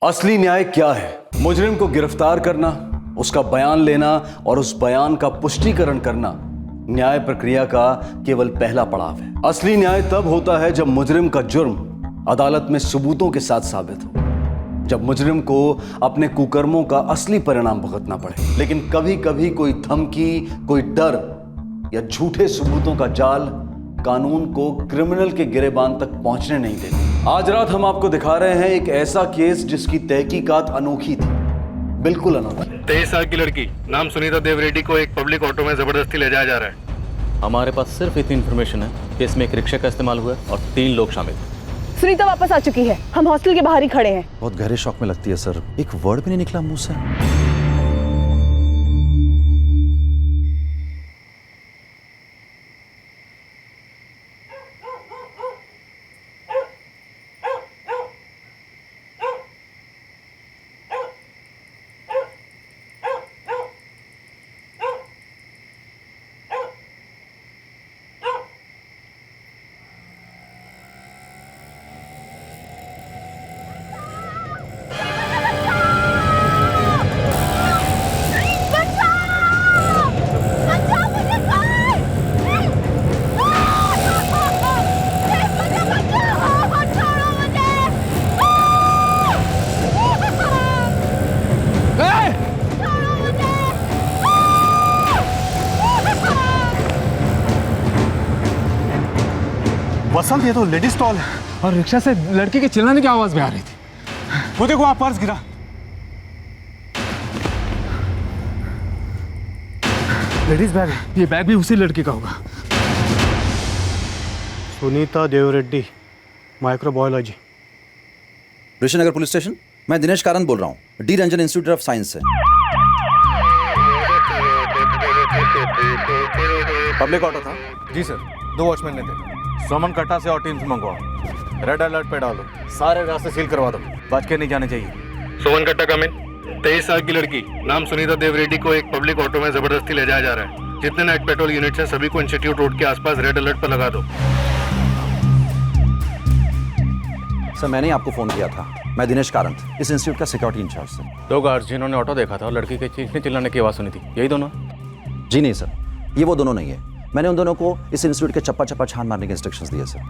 असली न्याय क्या है? मुजरिम को गिरफ्तार करना, उसका बयान लेना और उस बयान का पुष्टिकरण करना न्याय प्रक्रिया का केवल पहला पड़ाव है। असली न्याय तब होता है जब मुजरिम का जुर्म अदालत में सबूतों के साथ साबित हो, जब मुजरिम को अपने कुकर्मों का असली परिणाम भुगतना पड़े। लेकिन कभी कभी कोई धमकी, कोई डर या झूठे सबूतों का जाल कानून को क्रिमिनल के गिरेबान तक पहुंचने नहीं देते। आज रात हम आपको दिखा रहे हैं एक ऐसा केस जिसकी तहकीकात अनोखी थी, बिल्कुल अनोखी। 23 साल की लड़की नाम सुनीता देव रेड्डी को एक पब्लिक ऑटो में जबरदस्ती ले जाया जा रहा है। हमारे पास सिर्फ इतनी इन्फॉर्मेशन है कि इसमें एक रिक्शा का इस्तेमाल हुआ है और 3 लोग शामिल हैं। सुनीता वापस आ चुकी है, हम हॉस्टल के बाहर ही खड़े हैं। बहुत गहरे शौक में लगती है सर, एक वर्ड भी नहीं निकला मुंह से। वसंत, ये तो लेडीज स्टॉल है और रिक्शा से लड़की के चिल्लाने की आवाज भी आ रही थी। वो देखो, वहां पर्स गिरा। लेडीज बैग है, ये बैग भी उसी लड़की का होगा। Sunita Dev Reddy, microbiology. Rishinagar police station, मैं दिनेश कारंत बोल रहा हूँ, D Ranjan institute of science से। पब्लिक ऑटो था? जी सर, 2 वॉचमैन ने थे। सोमन कट्टा से और टीम से मंगवाओ, रेड अलर्ट पे डालो, सारे रास्ते सील करवा दो, बच के नहीं जाने चाहिए। सोमन कट्टा कम इन। 23 साल की लड़की नाम सुनीता देव रेड्डी को एक पब्लिक ऑटो में जबरदस्ती ले जाया जा रहा है। जितने नाइट पेट्रोल यूनिट्स हैं सभी को इंस्टीट्यूट रोड के आसपास रेड अलर्ट पर लगा दो। सर, मैंने ही आपको फोन किया था। मैं दिनेश कारंत, इस इंस्टीट्यूट का सिक्योरिटी इंचार्ज से। 2 गार्ड्स जिन्होंने ऑटो देखा था और लड़की के चीखने चिल्लाने की आवाज़ सुनी थी, यही दोनों? जी नहीं सर, ये वो दोनों नहीं है। मैंने उन दोनों को इस इंस्टीट्यूट के चप्पा चप्पा छान मारने के इंस्ट्रक्शंस दिए सर।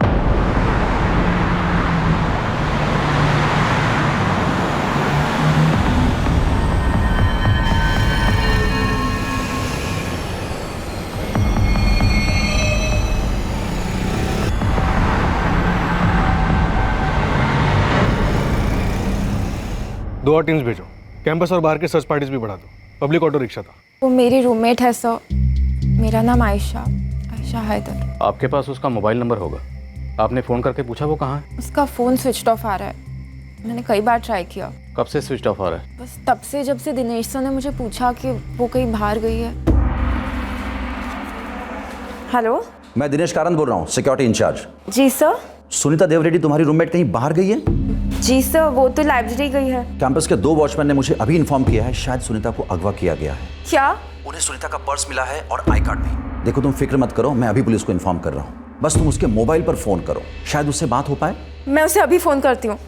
दो और टीम्स भेजो, कैंपस और बाहर के सर्च पार्टीज भी बढ़ा दो। पब्लिक ऑटो रिक्शा था। वो मेरी रूममेट है सर, मेरा नाम आयशा हैदर। आपके पास उसका मोबाइल नंबर होगा, आपने फ़ोन करके पूछा वो कहाँ है? उसका फ़ोन स्विच ऑफ आ रहा है, मैंने कई बार ट्राई किया। कब से स्विच ऑफ आ रहा है? बस तब से जब से दिनेश सर ने मुझे पूछा कि वो कहीं बाहर गई है। हेलो, मैं दिनेश कारंत बोल रहा हूँ, सिक्योरिटी इंचार्ज। जी सर। सुनीता देव रेड्डी तुम्हारी रूममेट कहीं बाहर गई है? जी सर, वो तो लाइब्रेरी गई है। कैंपस के 2 वॉचमैन ने मुझे अभी इन्फॉर्म किया है, शायद सुनीता को अगवा किया गया है। क्या? उन्हें सुनीता का पर्स मिला है और आई कार्ड भी। देखो, तुम फिक्र मत करो, मैं अभी पुलिस को इन्फॉर्म कर रहा हूँ। बस तुम उसके मोबाइल पर फोन करो, शायद उससे बात हो पाए। मैं उसे अभी फ़ोन करती हूँ।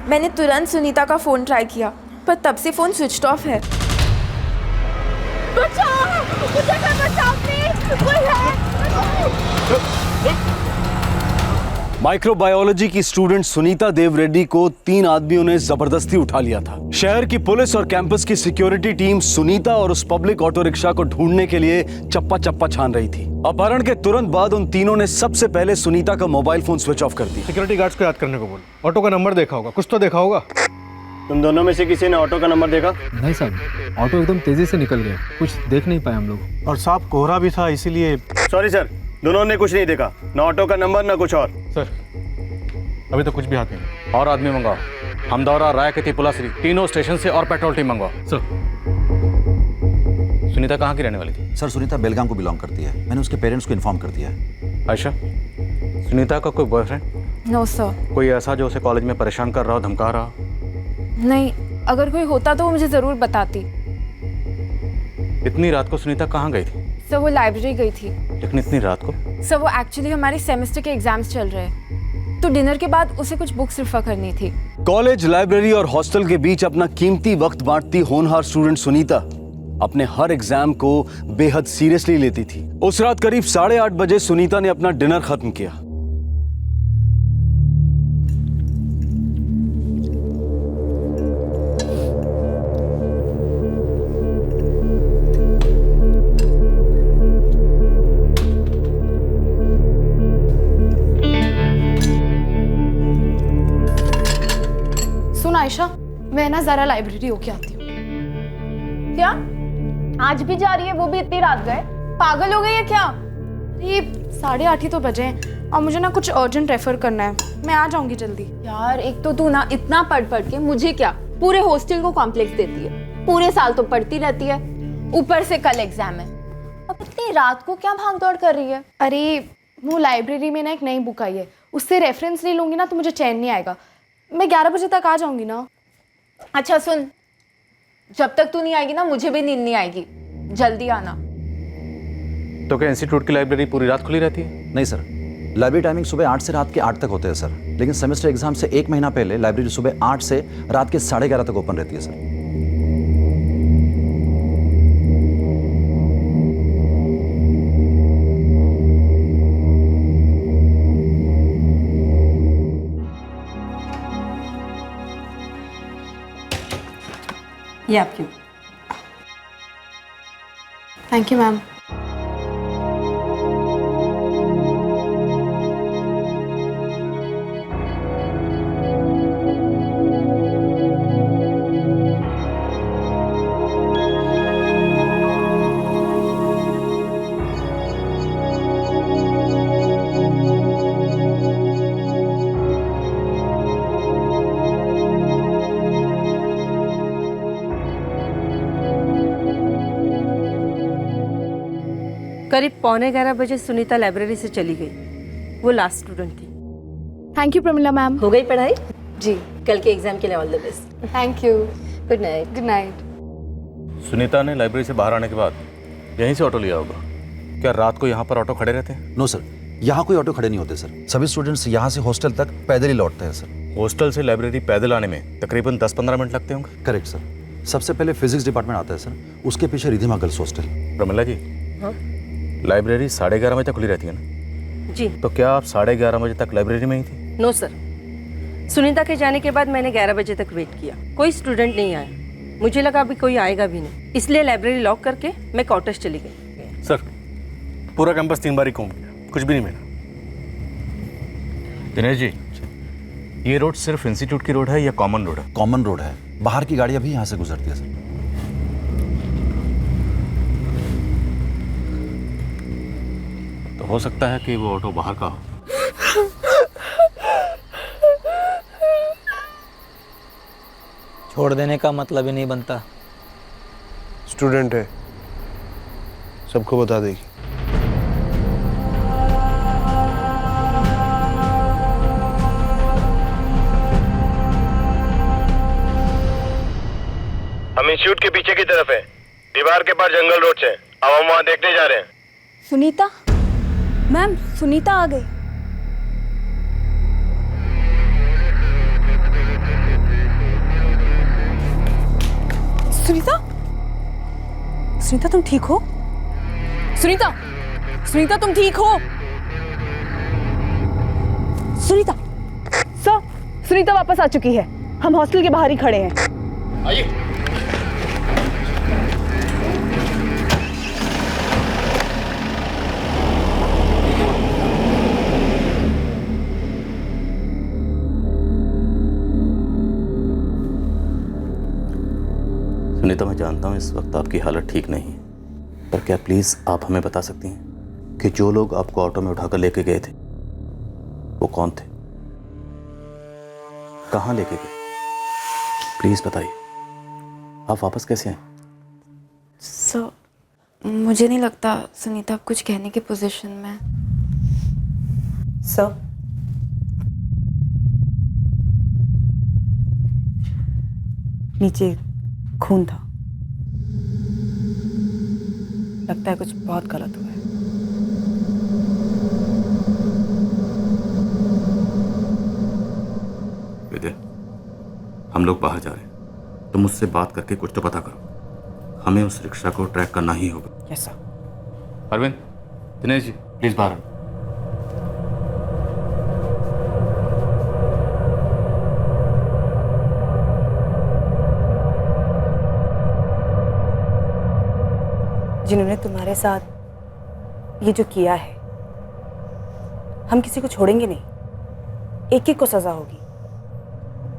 मैंने तुरंत सुनीता का फ़ोन ट्राई किया, पर तब से फ़ोन स्विच ऑफ है। बचाओ! मुझे बचाओ प्लीज! कोई है? माइक्रोबायोलॉजी की स्टूडेंट सुनीता देव रेड्डी को 3 आदमियों ने जबरदस्ती उठा लिया था। शहर की पुलिस और कैंपस की सिक्योरिटी टीम सुनीता और उस पब्लिक ऑटो रिक्शा को ढूंढने के लिए चप्पा चप्पा छान रही थी। अपहरण के तुरंत बाद उन तीनों ने सबसे पहले सुनीता का मोबाइल फोन स्विच ऑफ कर दिया। सिक्योरिटी गार्ड्स को याद करने को बोलो। ऑटो का नंबर देखा होगा, कुछ तो देखा होगा। तुम दोनों में से किसी ने ऑटो का नंबर देखा? नहीं साहब, ऑटो एकदम तेजी से निकल गया, कुछ देख नहीं पाए हम लोग। और साफ कोहरा भी था, इसीलिए। सॉरी सर, दोनों ने कुछ नहीं देखा, ना ऑटो का नंबर ना कुछ और। सर, अभी तो कुछ भी हाथ नहीं। और आदमी मंगाओ, हमदौरा, राय के तिपुलाश्री, तीनों स्टेशन से और पेट्रोल टीम मंगवाओ। सर, सुनीता कहाँ की रहने वाली थी? सर, सुनीता बेलगाम को बिलोंग करती है, मैंने उसके पेरेंट्स को इन्फॉर्म कर दिया है। आयशा, सुनीता का कोई बॉयफ्रेंड? No sir. कोई ऐसा जो उसे कॉलेज में परेशान कर रहा हो, धमका रहा हो? नहीं, अगर कोई होता तो वो मुझे ज़रूर बताती। इतनी रात को सुनीता कहाँ गई थी? सर, वो लाइब्रेरी गई थी। लेकिन इतनी रात को? सर, वो एक्चुअली हमारे सेमेस्टर के एग्जाम्स चल रहे हैं, तो डिनर के बाद उसे कुछ बुक्स रिफर करनी थी। कॉलेज, लाइब्रेरी और हॉस्टल के बीच अपना कीमती वक्त बांटती होनहार स्टूडेंट सुनीता अपने हर एग्जाम को बेहद सीरियसली लेती थी। उस रात करीब 8:30 बजे सुनीता ने अपना डिनर खत्म किया। सुन आयशा, मैं ना जरा लाइब्रेरी होके आती हूँ। क्या आज भी जा रही है, वो भी इतनी रात गए? पागल हो गई है क्या? ये 8:30 ही तो बजे हैं और मुझे ना कुछ अर्जेंट रेफर करना है। मैं आ जाऊंगी जल्दी। यार एक तो तू ना इतना पढ़ के मुझे क्या पूरे हॉस्टल को कॉम्प्लेक्स देती है। पूरे साल तो पढ़ती रहती है, ऊपर से कल एग्जाम है। अब इतनी रात को क्या भाग दौड़ कर रही है? अरे वो लाइब्रेरी में ना एक नई बुक आई है, उससे रेफरेंस ले लूंगी ना तो मुझे चैन नहीं आएगा। मैं 11 बजे तक आ जाऊंगी ना। अच्छा सुन, जब तक तू नहीं आएगी ना मुझे भी नींद नहीं आएगी। जल्दी आना। तो क्या इंस्टीट्यूट की लाइब्रेरी पूरी रात खुली रहती है? नहीं सर, लाइब्रेरी टाइमिंग सुबह 8 से रात के 8 तक होते हैं सर। लेकिन सेमेस्टर एग्जाम से 1 महीना पहले लाइब्रेरी सुबह 8 से रात के 11:30 तक ओपन रहती है सर। ये आपकी। Thank you ma'am. करीब 11:15 बजे सुनीता लाइब्रेरी से चली गई। वो लास्ट स्टूडेंट थी। Thank you Pramila ma'am. हो गई पढ़ाई? जी। कल के एग्जाम के लिए all the best. Thank you. Good night. Good night. Sunita ने लाइब्रेरी से बाहर आने के बाद यहीं से ऑटो लिया होगा। क्या रात को यहाँ पर ऑटो खड़े रहते हैं? नो सर, यहाँ कोई ऑटो खड़े नहीं होते सर। सभी स्टूडेंट्स यहाँ से हॉस्टल तक पैदल ही लौटते हैं सर। हॉस्टल से लाइब्रेरी पैदल आने में तकरीबन 10-15 मिनट लगते होंगे। Correct sir. सबसे पहले फिजिक्स डिपार्टमेंट आता है सर, उसके पीछे रिधिमा गर्ल्स हॉस्टल। प्रमिला जी, हाँ? लाइब्रेरी 11:30 बजे तक खुली रहती है ना? जी। तो क्या आप 11:30 बजे तक लाइब्रेरी में ही थी? नो सर, सुनीता के जाने के बाद मैंने 11 बजे तक वेट किया। कोई स्टूडेंट नहीं आया। मुझे लगा अभी कोई आएगा भी नहीं, इसलिए लाइब्रेरी लॉक करके मैं क्वार्टर्स चली गई। सर, पूरा कैंपस 3 बार घूम गया, कुछ भी नहीं मिला। दिनेश जी, ये रोड सिर्फ इंस्टीट्यूट की रोड है या कॉमन रोड है? कॉमन रोड है, बाहर की गाड़ियाँ भी यहाँ से गुजरती है सर। तो हो सकता है कि वो ऑटो बाहर का हो। छोड़ देने का मतलब ही नहीं बनता। स्टूडेंट है, सबको बता देगी। हम इंस्टीट्यूट के पीछे की तरफ है, दीवार के पास जंगल रोड से। अब हम वहां देखने जा रहे हैं। सुनीता मैम, सुनीता आ गई। सुनीता, सुनीता तुम ठीक हो? सुनीता, सुनीता तुम ठीक हो? सुनीता सर, सुनीता वापस आ चुकी है। हम हॉस्टल के बाहर ही खड़े हैं। आइए। सुनीता, मैं जानता हूँ इस वक्त आपकी हालत ठीक नहीं है, पर क्या प्लीज़ आप हमें बता सकती हैं कि जो लोग आपको ऑटो में उठाकर लेके गए थे वो कौन थे, कहाँ लेके गए? प्लीज़ बताइए। आप वापस कैसे आए? सर, मुझे नहीं लगता सुनीता अब कुछ कहने की पोजीशन में। सर, नीचे खून था। लगता है कुछ बहुत गलत हुआ है। विद्या, हम लोग बाहर जा रहे हैं, तो मुझसे बात करके कुछ तो पता करो। हमें उस रिक्शा को ट्रैक करना ही होगा। Yes sir. Arvind, Dinesh ji please बाहर। जिन्होंने तुम्हारे साथ ये जो किया है, हम किसी को छोड़ेंगे नहीं, एक एक को सजा होगी।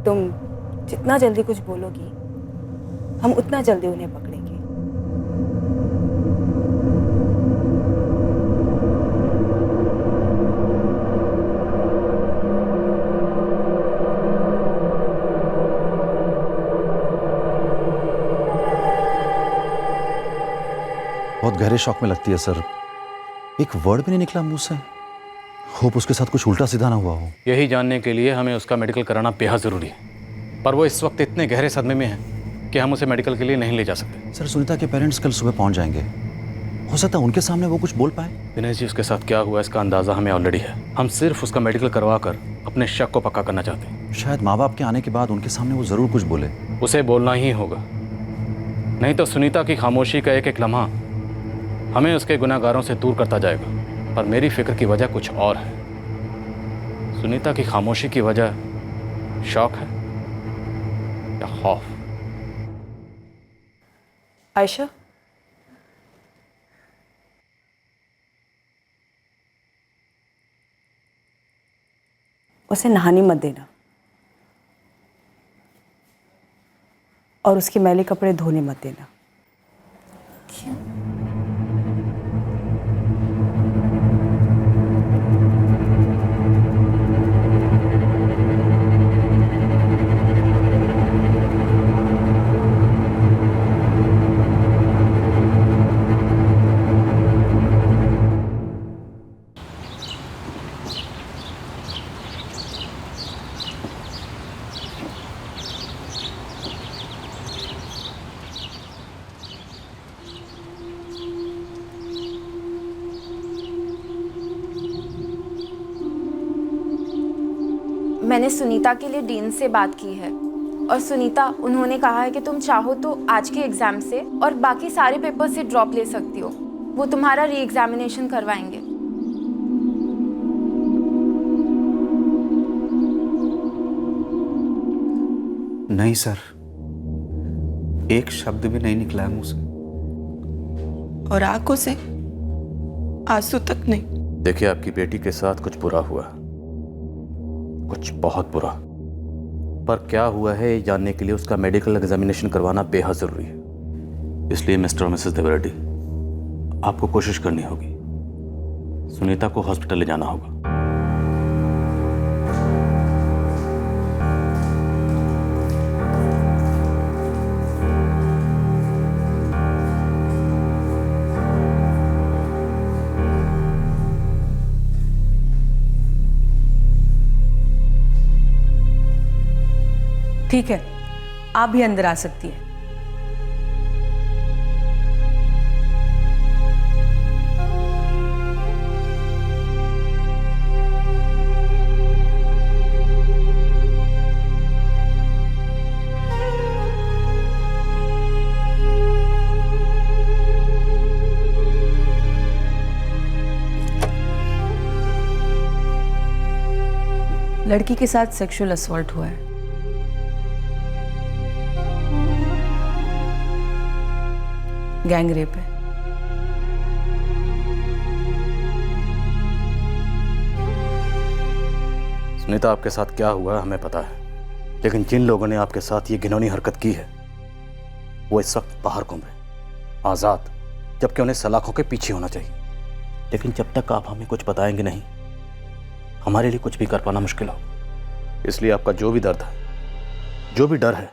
तुम जितना जल्दी कुछ बोलोगी, हम उतना जल्दी उन्हें पकड़ेंगे। बहुत गहरे शौक में लगती है सर। एक वर्ड भी नहीं निकला मुंह से। होप उसके साथ कुछ उल्टा सीधा ना हुआ हो। यही जानने के लिए हमें उसका मेडिकल कराना बेहद ज़रूरी है, पर वो इस वक्त इतने गहरे सदमे में है कि हम उसे मेडिकल के लिए नहीं ले जा सकते। सर सुनीता के पेरेंट्स कल सुबह पहुंच जाएंगे, हो सकता है उनके सामने वो कुछ बोल पाए। दिनेश जी, उसके साथ क्या हुआ इसका अंदाज़ा हमें ऑलरेडी है। हम सिर्फ उसका मेडिकल करवा कर अपने शक को पक्का करना चाहते हैं। शायद माँ बाप के आने के बाद उनके सामने वो ज़रूर कुछ बोले। उसे बोलना ही होगा, नहीं तो सुनीता की खामोशी का एक एक लम्हा हमें उसके गुनाहगारों से दूर करता जाएगा। पर मेरी फिक्र की वजह कुछ और है। सुनीता की खामोशी की वजह शौक है या खौफ? आयशा, उसे नहाने मत देना और उसके मैले कपड़े धोने मत देना। क्यों? मैंने सुनीता के लिए डीन से बात की है और सुनीता, उन्होंने कहा है कि तुम चाहो तो आज के एग्जाम से और बाकी सारे पेपर से ड्रॉप ले सकती हो। वो तुम्हारा री एग्जामिनेशन करवाएंगे। नहीं सर, एक शब्द भी नहीं निकला है मुंह से। और आंखों से आंसू तक नहीं। देखिए, आपकी बेटी के साथ कुछ बुरा हुआ, कुछ बहुत बुरा। पर क्या हुआ है ये जानने के लिए उसका मेडिकल एग्जामिनेशन करवाना बेहद ज़रूरी है। इसलिए मिस्टर और मिसेस देवरेड्डी, आपको कोशिश करनी होगी। सुनीता को हॉस्पिटल ले जाना होगा। ठीक है, आप भी अंदर आ सकती हैं। लड़की के साथ सेक्सुअल असॉल्ट हुआ है। गैंग रेप है। सुनीता, आपके साथ क्या हुआ है हमें पता है, लेकिन जिन लोगों ने आपके साथ ये घिनौनी हरकत की है वो इस वक्त बाहर घूम रहे आज़ाद, जबकि उन्हें सलाखों के पीछे होना चाहिए। लेकिन जब तक आप हमें कुछ बताएंगे नहीं, हमारे लिए कुछ भी कर पाना मुश्किल हो। इसलिए आपका जो भी दर्द है, जो भी डर है,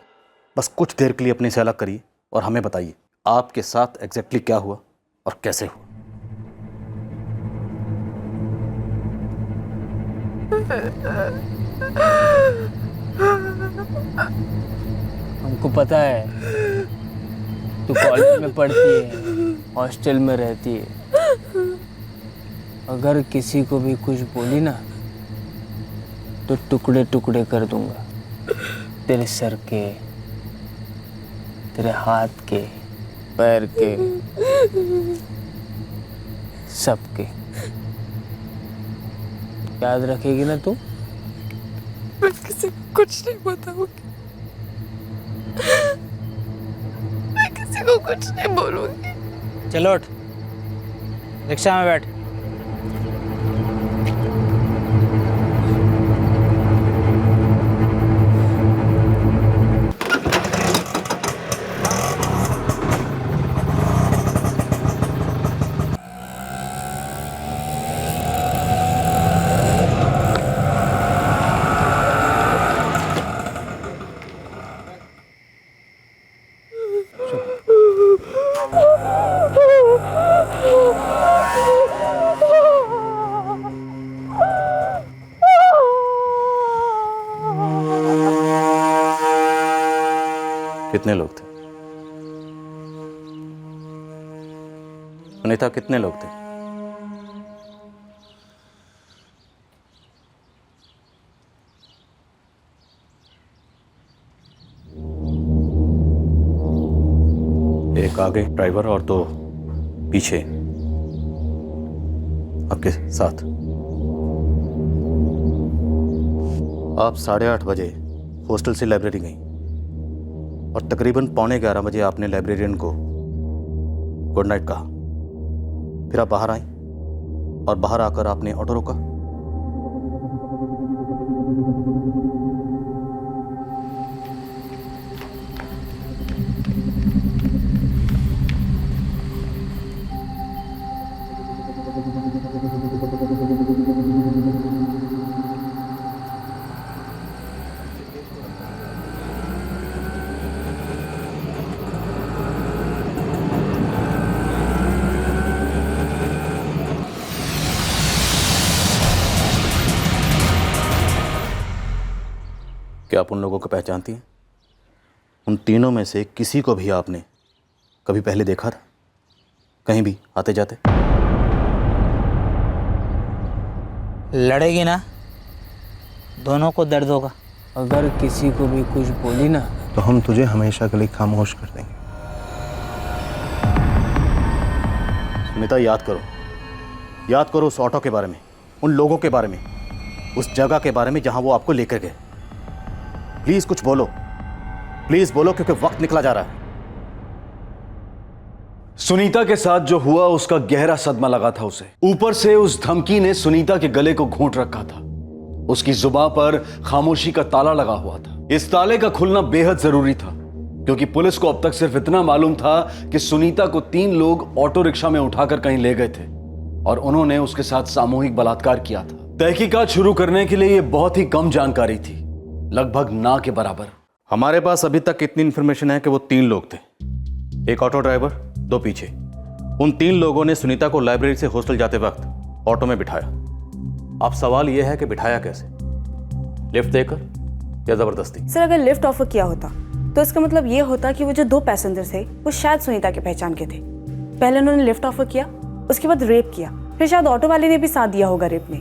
बस कुछ देर के लिए अपने से अलग करिए और हमें बताइए आपके साथ एग्जैक्टली क्या हुआ और कैसे हुआ। हमको पता है तू कॉलेज में पढ़ती है, हॉस्टल में रहती है। अगर किसी को भी कुछ बोली ना तो टुकड़े टुकड़े कर दूंगा। तेरे सर के, तेरे हाथ के, पैर के, सबके। याद रखेगी ना तू? मैं किसी को कुछ नहीं बताऊंगी, मैं किसी को कुछ नहीं बोलूंगी। चलो उठ, रिक्शा में बैठ। कितने लोग थे सुनीता? कितने लोग थे? एक आगे ड्राइवर और दो पीछे आपके साथ। आप 8:30 बजे हॉस्टल से लाइब्रेरी गई और तकरीबन 11:15 बजे आपने लाइब्रेरियन को गुड नाइट कहा। फिर आप बाहर आई और बाहर आकर आपने ऑटो रोका। क्या आप उन लोगों को पहचानती हैं? उन तीनों में से किसी को भी आपने कभी पहले देखा था कहीं भी आते जाते? लड़ेगी ना, दोनों को दर्द होगा। अगर किसी को भी कुछ बोली ना तो हम तुझे हमेशा के लिए खामोश कर देंगे। सुनीता, याद करो उस ऑटो के बारे में, उन लोगों के बारे में, उस जगह के बारे में जहां वो आपको लेकर गए। प्लीज कुछ बोलो, प्लीज बोलो, क्योंकि वक्त निकला जा रहा है। सुनीता के साथ जो हुआ उसका गहरा सदमा लगा था उसे। ऊपर से उस धमकी ने सुनीता के गले को घोंट रखा था। उसकी जुबान पर खामोशी का ताला लगा हुआ था। इस ताले का खुलना बेहद जरूरी था, क्योंकि पुलिस को अब तक सिर्फ इतना मालूम था कि सुनीता को 3 लोग ऑटो रिक्शा में उठाकर कहीं ले गए थे और उन्होंने उसके साथ सामूहिक बलात्कार किया था। तहकीकात शुरू करने के लिए यह बहुत ही कम जानकारी थी, लगभग ना के बराबर। हमारे पास अभी तक इतनी इंफॉर्मेशन है कि वो 3 लोग थे, एक ऑटो ड्राइवर, 2 पीछे। उन 3 लोगों ने सुनीता को लाइब्रेरी से हॉस्टल जाते वक्त ऑटो में बिठाया। अब सवाल यह है कि बिठाया कैसे? लिफ्ट देकर या जबरदस्ती? सर, अगर लिफ्ट ऑफर किया होता तो इसका मतलब ये होता कि वो जो 2 पैसेंजर थे वो शायद सुनीता की पहचान के थे। पहले उन्होंने लिफ्ट ऑफर किया, उसके बाद रेप किया, फिर शायद ऑटो वाले ने भी साथ दिया होगा रेप में।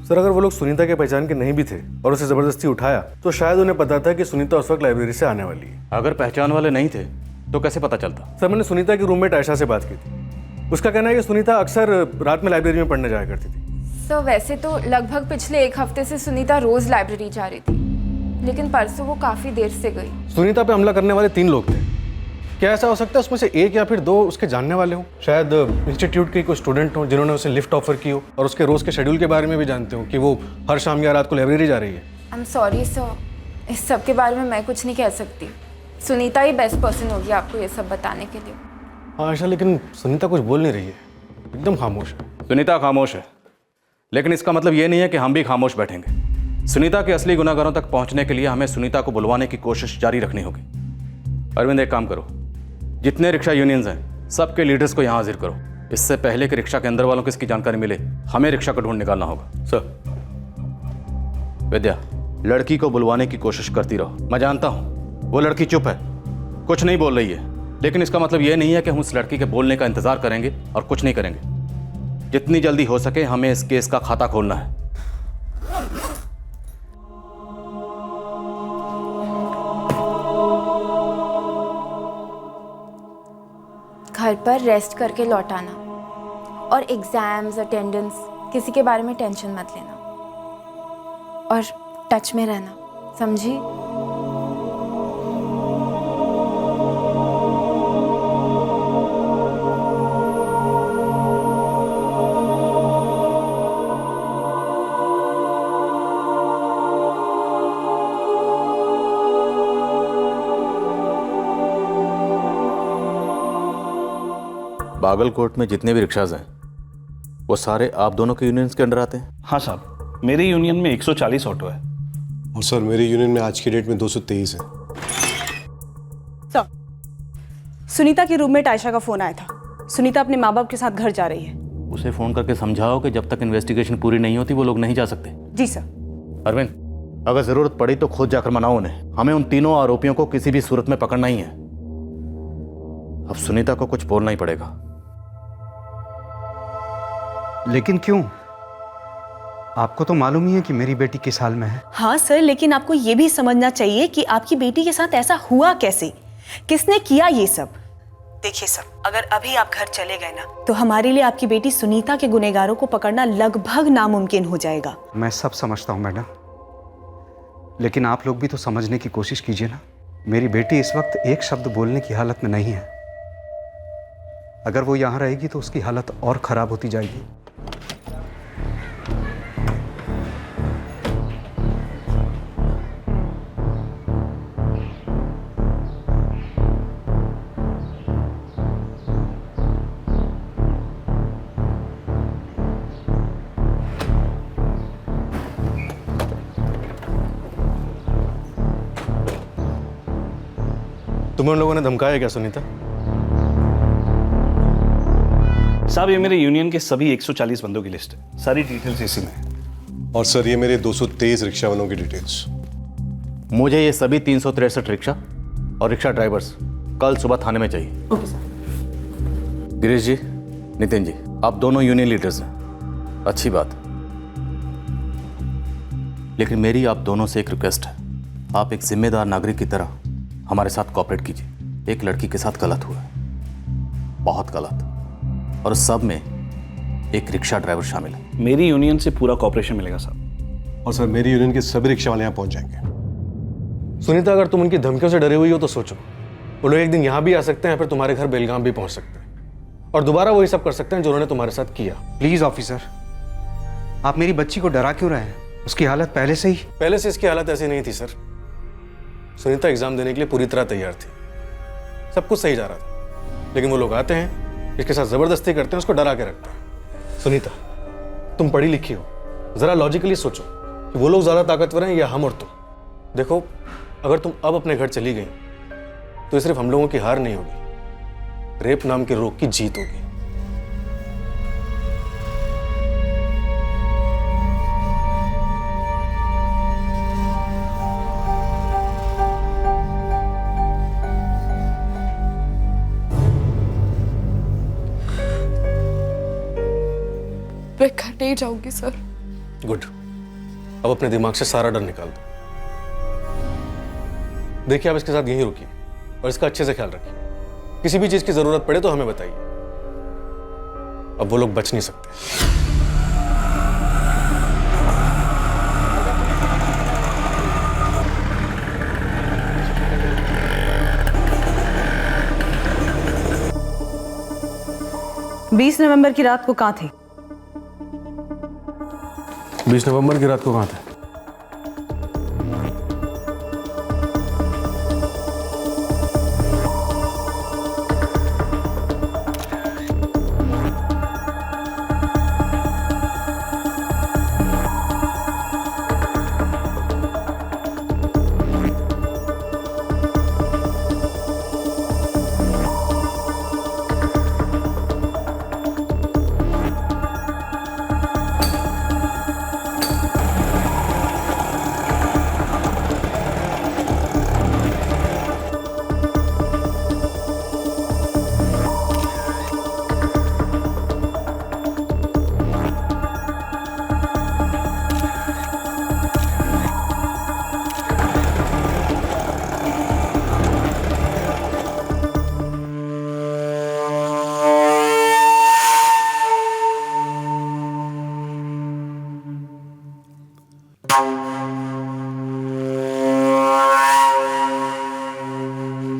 सर, अगर वो लोग सुनीता के पहचान के नहीं भी थे और उसे जबरदस्ती उठाया तो शायद उन्हें पता था कि सुनीता उस वक्त लाइब्रेरी से आने वाली है। अगर पहचान वाले नहीं थे तो कैसे पता चलता? सर, मैंने सुनीता की रूममेट आयशा से बात की थी। उसका कहना है कि सुनीता अक्सर रात में लाइब्रेरी में पढ़ने जाया करती थी। सर, वैसे तो लगभग पिछले 1 हफ्ते से सुनीता रोज लाइब्रेरी जा रही थी, लेकिन परसों वो काफी देर से गई। सुनीता पे हमला करने वाले 3 लोग थे। क्या ऐसा हो सकता है उसमें से एक या फिर 2 उसके जानने वाले हों? शायद इंस्टीट्यूट के कोई स्टूडेंट हों जिन्होंने उसे लिफ्ट ऑफर की हो और उसके रोज के शेड्यूल के बारे में भी जानते हो कि वो हर शाम या रात को लाइब्रेरी जा रही है। आई एम सॉरी सर, इस सब के बारे में मैं कुछ नहीं कह सकती। सुनीता ही बेस्ट पर्सन होगी आपको ये सब बताने के लिए। हाँ आयशा, लेकिन सुनीता कुछ बोल नहीं रही है, एकदम खामोश है। सुनीता खामोश है, लेकिन इसका मतलब ये नहीं है कि हम भी खामोश बैठेंगे। सुनीता के असली गुनाहगारों तक पहुंचने के लिए हमें सुनीता को बुलवाने की कोशिश जारी रखनी होगी। अरविंद, एक काम करो, जितने रिक्शा यूनियंस हैं सबके लीडर्स को यहाँ हाजिर करो। इससे पहले कि रिक्शा के अंदर वालों को इसकी जानकारी मिले, हमें रिक्शा का ढूंढ निकालना होगा। सर। विद्या, लड़की को बुलवाने की कोशिश करती रहो। मैं जानता हूँ वो लड़की चुप है, कुछ नहीं बोल रही है, लेकिन इसका मतलब ये नहीं है कि हम उस लड़की के बोलने का इंतजार करेंगे और कुछ नहीं करेंगे। जितनी जल्दी हो सके हमें इस केस का खाता खोलना है। घर पर रेस्ट करके लौटाना, और एग्ज़ाम्स अटेंडेंस किसी के बारे में टेंशन मत लेना, और टच में रहना, समझी? बागलकोट में जितने भी रिक्शाज हैं वो सारे आप दोनों के यूनियंस के अंडर आते हैं? हाँ साहब, मेरे यूनियन में 140 ऑटो है। और सर मेरे यूनियन में आज की डेट में 223 है। सर, सुनीता की रूममेट आयशा का फोन आया था। सुनीता अपने माँ बाप के साथ घर जा रही है। उसे फोन करके समझाओ कि जब तक इन्वेस्टिगेशन पूरी नहीं होती वो लोग नहीं जा सकते। जी सर। अरविंद, अगर जरूरत पड़ी तो खुद जाकर मनाओ उन्हें। हमें उन तीनों आरोपियों को किसी भी सूरत में पकड़ना ही है। अब सुनीता को कुछ बोलना ही पड़ेगा। लेकिन क्यों? आपको तो मालूम ही है कि मेरी बेटी किस हाल में है। हाँ सर, लेकिन आपको ये भी समझना चाहिए कि आपकी बेटी के साथ ऐसा हुआ कैसे, किसने किया ये सब। देखिए सर, अगर अभी आप घर चले गए ना तो हमारे लिए आपकी बेटी सुनीता के गुनहगारों को पकड़ना लगभग नामुमकिन हो जाएगा। मैं सब समझता हूँ मैडम, लेकिन आप लोग भी तो समझने की कोशिश कीजिए ना। मेरी बेटी इस वक्त एक शब्द बोलने की हालत में नहीं है। अगर वो यहाँ रहेगी तो उसकी हालत और खराब होती जाएगी। तुम्हें उन लोगों ने धमकाया क्या सुनीता? साहब, ये मेरे यूनियन के सभी 140 बंदों की लिस्ट है। सारी डिटेल्स इसी में है। और सर ये मेरे 223 रिक्शा वालों की डिटेल्स। मुझे ये सभी 363 रिक्शा और रिक्शा ड्राइवर्स कल सुबह थाने में चाहिए। Okay sir. गिरीश जी, नितिन जी, आप दोनों यूनियन लीडर्स हैं, अच्छी बात। लेकिन मेरी आप दोनों से एक रिक्वेस्ट है। आप एक जिम्मेदार नागरिक की तरह हमारे साथ कोऑपरेट कीजिए। एक लड़की के साथ गलत हुआ है, बहुत गलत, और सब में एक रिक्शा ड्राइवर शामिल है। मेरी यूनियन से पूरा कॉपरेशन मिलेगा साहब। और सर मेरी यूनियन के सभी रिक्शा वाले यहाँ पहुँच जाएंगे। सुनीता, अगर तुम उनकी धमकियों से डरे हुई हो तो सोचो, वो लोग एक दिन यहाँ भी आ सकते हैं, फिर तुम्हारे घर बेलगाम भी पहुँच सकते हैं, और दोबारा वही सब कर सकते हैं जो उन्होंने तुम्हारे साथ किया। प्लीज ऑफिसर, आप मेरी बच्ची को डरा क्यों रहे हैं? उसकी हालत पहले से इसकी हालत ऐसी नहीं थी सर। सुनीता एग्जाम देने के लिए पूरी तरह तैयार थी, सब कुछ सही जा रहा था, लेकिन वो लोग आते हैं, इसके साथ जबरदस्ती करते हैं, उसको डरा के रखते हैं। सुनीता, तुम पढ़ी लिखी हो, जरा लॉजिकली सोचो कि वो लोग ज्यादा ताकतवर हैं या हम और तुम। देखो, अगर तुम अब अपने घर चली गई तो ये सिर्फ हम लोगों की हार नहीं होगी, रेप नाम के रोग की जीत होगी। मैं घर नहीं जाऊंगी सर। गुड, अब अपने दिमाग से सारा डर निकाल दो। देखिए, आप इसके साथ यहीं रुकिए और इसका अच्छे से ख्याल रखिए। किसी भी चीज की जरूरत पड़े तो हमें बताइए। अब वो लोग बच नहीं सकते। नवंबर की रात को कहाँ थे? 20 नवंबर की रात को कहाँ थे?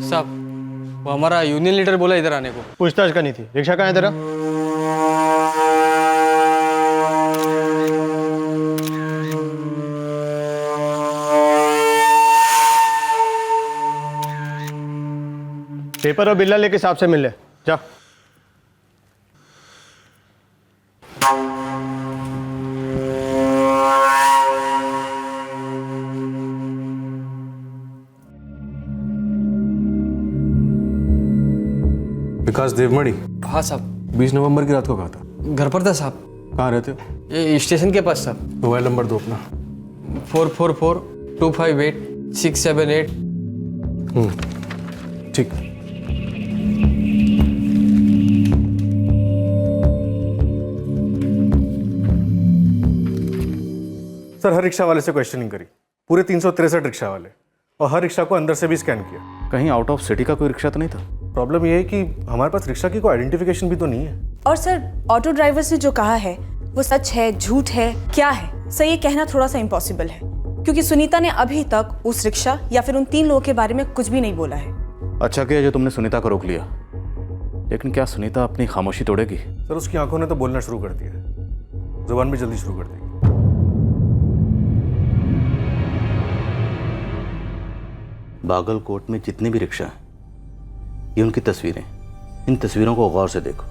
साहब, वो हमारा यूनियन लीडर बोला इधर आने को। पूछताछ करनी थी। रिक्शा कहाँ है तेरा? पेपर और बिल्ला लेके साहब से मिल ले जा। विकास देवमणि? हाँ साहब। 20 नवंबर की रात को कहा था? घर पर था साहब। कहाँ रहते हो? ये स्टेशन के पास साहब। मोबाइल नंबर दो अपना। 444-258-678। ठीक। सर, हर रिक्शा वाले से क्वेश्चनिंग करी, पूरे 363 रिक्शा वाले, और हर रिक्शा को अंदर से भी स्कैन किया। कहीं आउट ऑफ सिटी का कोई रिक्शा तो नहीं था? प्रॉब्लम ये है कि हमारे पास रिक्शा की कोई आइडेंटिफिकेशन भी तो नहीं है। और सर, ऑटो ड्राइवर्स ने जो कहा है वो सच है, झूठ है, क्या है? सर, ये कहना थोड़ा सा इम्पॉसिबल है, क्योंकि सुनीता ने अभी तक उस रिक्शा या फिर उन 3 लोगों के बारे में कुछ भी नहीं बोला है। अच्छा किया जो तुमने सुनीता को रोक लिया, लेकिन क्या सुनीता अपनी खामोशी तोड़ेगी? सर, उसकी आंखों ने तो बोलना शुरू कर दिया है, जुबान भी जल्दी शुरू कर देगी। बागलकोट में जितने भी रिक्शा हैं, ये उनकी तस्वीरें। इन तस्वीरों को गौर से देखो।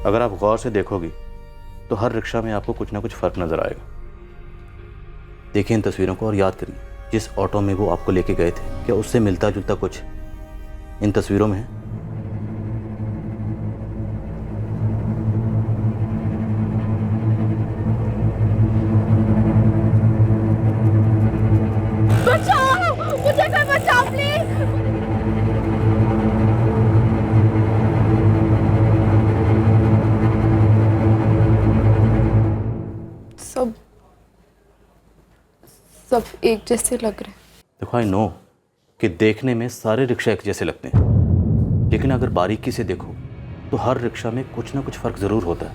अगर आप गौर से देखोगी तो हर रिक्शा में आपको कुछ ना कुछ फर्क नजर आएगा। देखिए इन तस्वीरों को और याद करिए जिस ऑटो में वो आपको लेके गए थे, क्या उससे मिलता जुलता कुछ इन तस्वीरों में है? बचाओ मुझे, कोई बचाओ प्लीज। सब एक जैसे लग रहे। देखो आई नो कि देखने में सारे रिक्शा एक जैसे लगते हैं, लेकिन अगर बारीकी से देखो तो हर रिक्शा में कुछ ना कुछ फ़र्क ज़रूर होता है।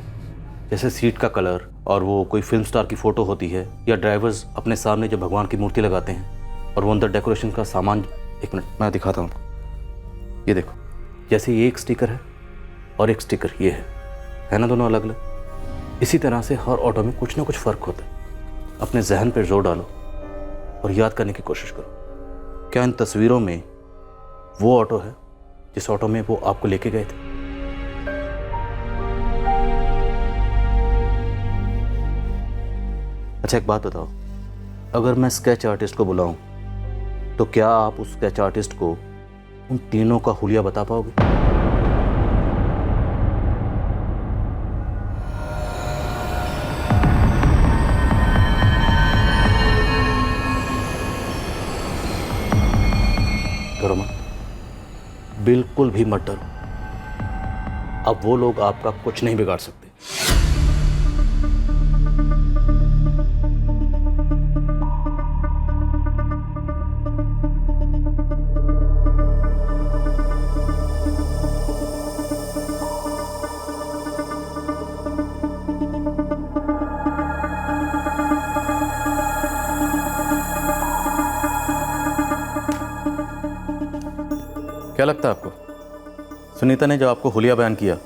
जैसे सीट का कलर, और वो कोई फिल्म स्टार की फ़ोटो होती है, या ड्राइवर्स अपने सामने जब भगवान की मूर्ति लगाते हैं और वो अंदर डेकोरेशन का सामान। एक मिनट मैं दिखाता हूँ, ये देखो, जैसे ये एक स्टिकर है और एक स्टिकर ये है ना, दोनों अलग अलग। इसी तरह से हर ऑटो में कुछ ना कुछ फ़र्क होता है। अपने जहन पर जोर डालो और याद करने की कोशिश करो, क्या इन तस्वीरों में वो ऑटो है जिस ऑटो में वो आपको लेके गए थे? अच्छा एक बात बताओ, अगर मैं स्केच आर्टिस्ट को बुलाऊं तो क्या आप उस स्केच आर्टिस्ट को उन तीनों का हुलिया बता पाओगे? डरो मत, बिल्कुल भी मत डरो। अब वो लोग आपका कुछ नहीं बिगाड़ सकते। क्या लगता है आपको, सुनीता ने जो आपको हुलिया बयान किया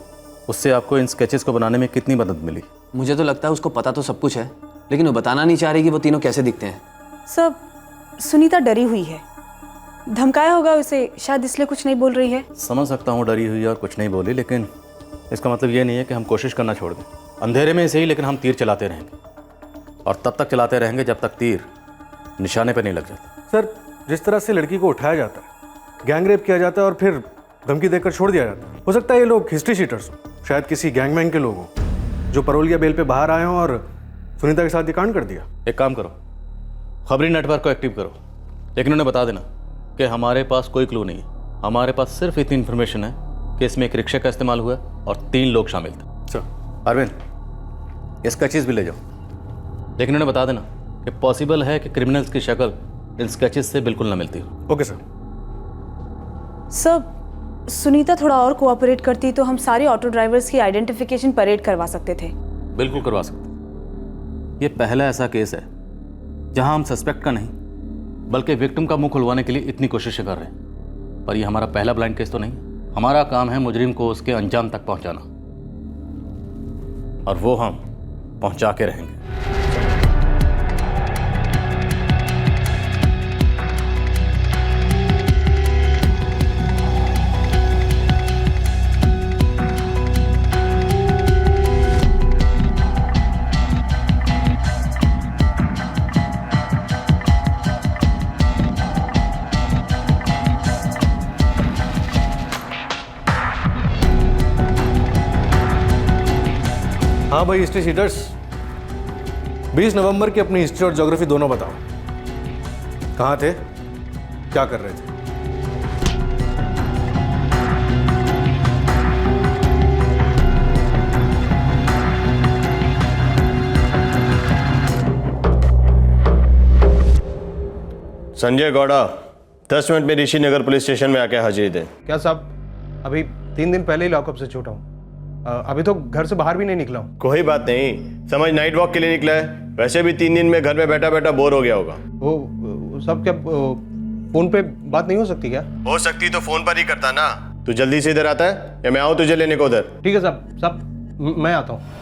उससे आपको इन स्केचेस को बनाने में कितनी मदद मिली? मुझे तो लगता है उसको पता तो सब कुछ है, लेकिन वो बताना नहीं चाह रही कि वो तीनों कैसे दिखते हैं। सब सुनीता डरी हुई है, धमकाया होगा उसे, शायद इसलिए कुछ नहीं बोल रही है। समझ सकता हूँ डरी हुई और कुछ नहीं बोली, लेकिन इसका मतलब ये नहीं है कि हम कोशिश करना छोड़ दें। अंधेरे में सही, लेकिन हम तीर चलाते रहेंगे, और तब तक चलाते रहेंगे जब तक तीर निशाने पर नहीं लग जाता। सर, जिस तरह से लड़की को उठाया जाता है, गैंग रेप किया जाता है और फिर धमकी देकर छोड़ दिया जाता है, हो सकता है ये लोग हिस्ट्री शीटर्स हो, शायद किसी गैंगमैन के लोग हों जो परोल या बेल पे बाहर आए हों और सुनीता के साथ ये कांड कर दिया। एक काम करो, खबरी नेटवर्क को एक्टिव करो, लेकिन उन्हें बता देना कि हमारे पास कोई क्लू नहीं है। हमारे पास सिर्फ इतनी इन्फॉर्मेशन है कि इसमें एक रिक्शा का इस्तेमाल हुआ और 3 लोग शामिल थे। सर अरविंद, इसका चीज़ भी ले जाओ, लेकिन उन्हें बता देना कि पॉसिबल है कि क्रिमिनल्स की शक्ल इन स्केचेस से बिल्कुल ना मिलती हो। Okay sir. सब सुनीता थोड़ा और कोऑपरेट करती तो हम सारे ऑटो ड्राइवर्स की आइडेंटिफिकेशन परेड करवा सकते थे। बिल्कुल करवा सकते। ये पहला ऐसा केस है जहां हम सस्पेक्ट का नहीं बल्कि विक्टिम का मुंह खुलवाने के लिए इतनी कोशिशें कर रहे हैं। पर यह हमारा पहला ब्लाइंड केस तो नहीं। हमारा काम है मुजरिम को उसके अंजाम तक पहुंचाना, और वो हम पहुंचा के रहेंगे। हाँ भाई हिस्ट्री शीटर्स, 20 नवंबर की अपनी हिस्ट्री और ज्योग्राफी दोनों बताओ। कहाँ थे, क्या कर रहे थे? संजय गौड़ा 10 मिनट में ऋषि नगर पुलिस स्टेशन में आके हाजिरी दे। क्या साहब, अभी 3 दिन पहले ही लॉकअप से छूटा हूँ। अभी तो घर से बाहर भी नहीं निकला हूँ। कोई बात नहीं, समझ नाइट वॉक के लिए निकला है। वैसे भी 3 दिन में घर में बैठा बैठा बोर हो गया होगा। वो सब क्या फोन पे बात नहीं हो सकती क्या? हो सकती तो फोन पर ही करता ना। तू जल्दी से इधर आता है या मैं आऊँ तुझे लेने को उधर? ठीक है साहब मैं आता हूँ।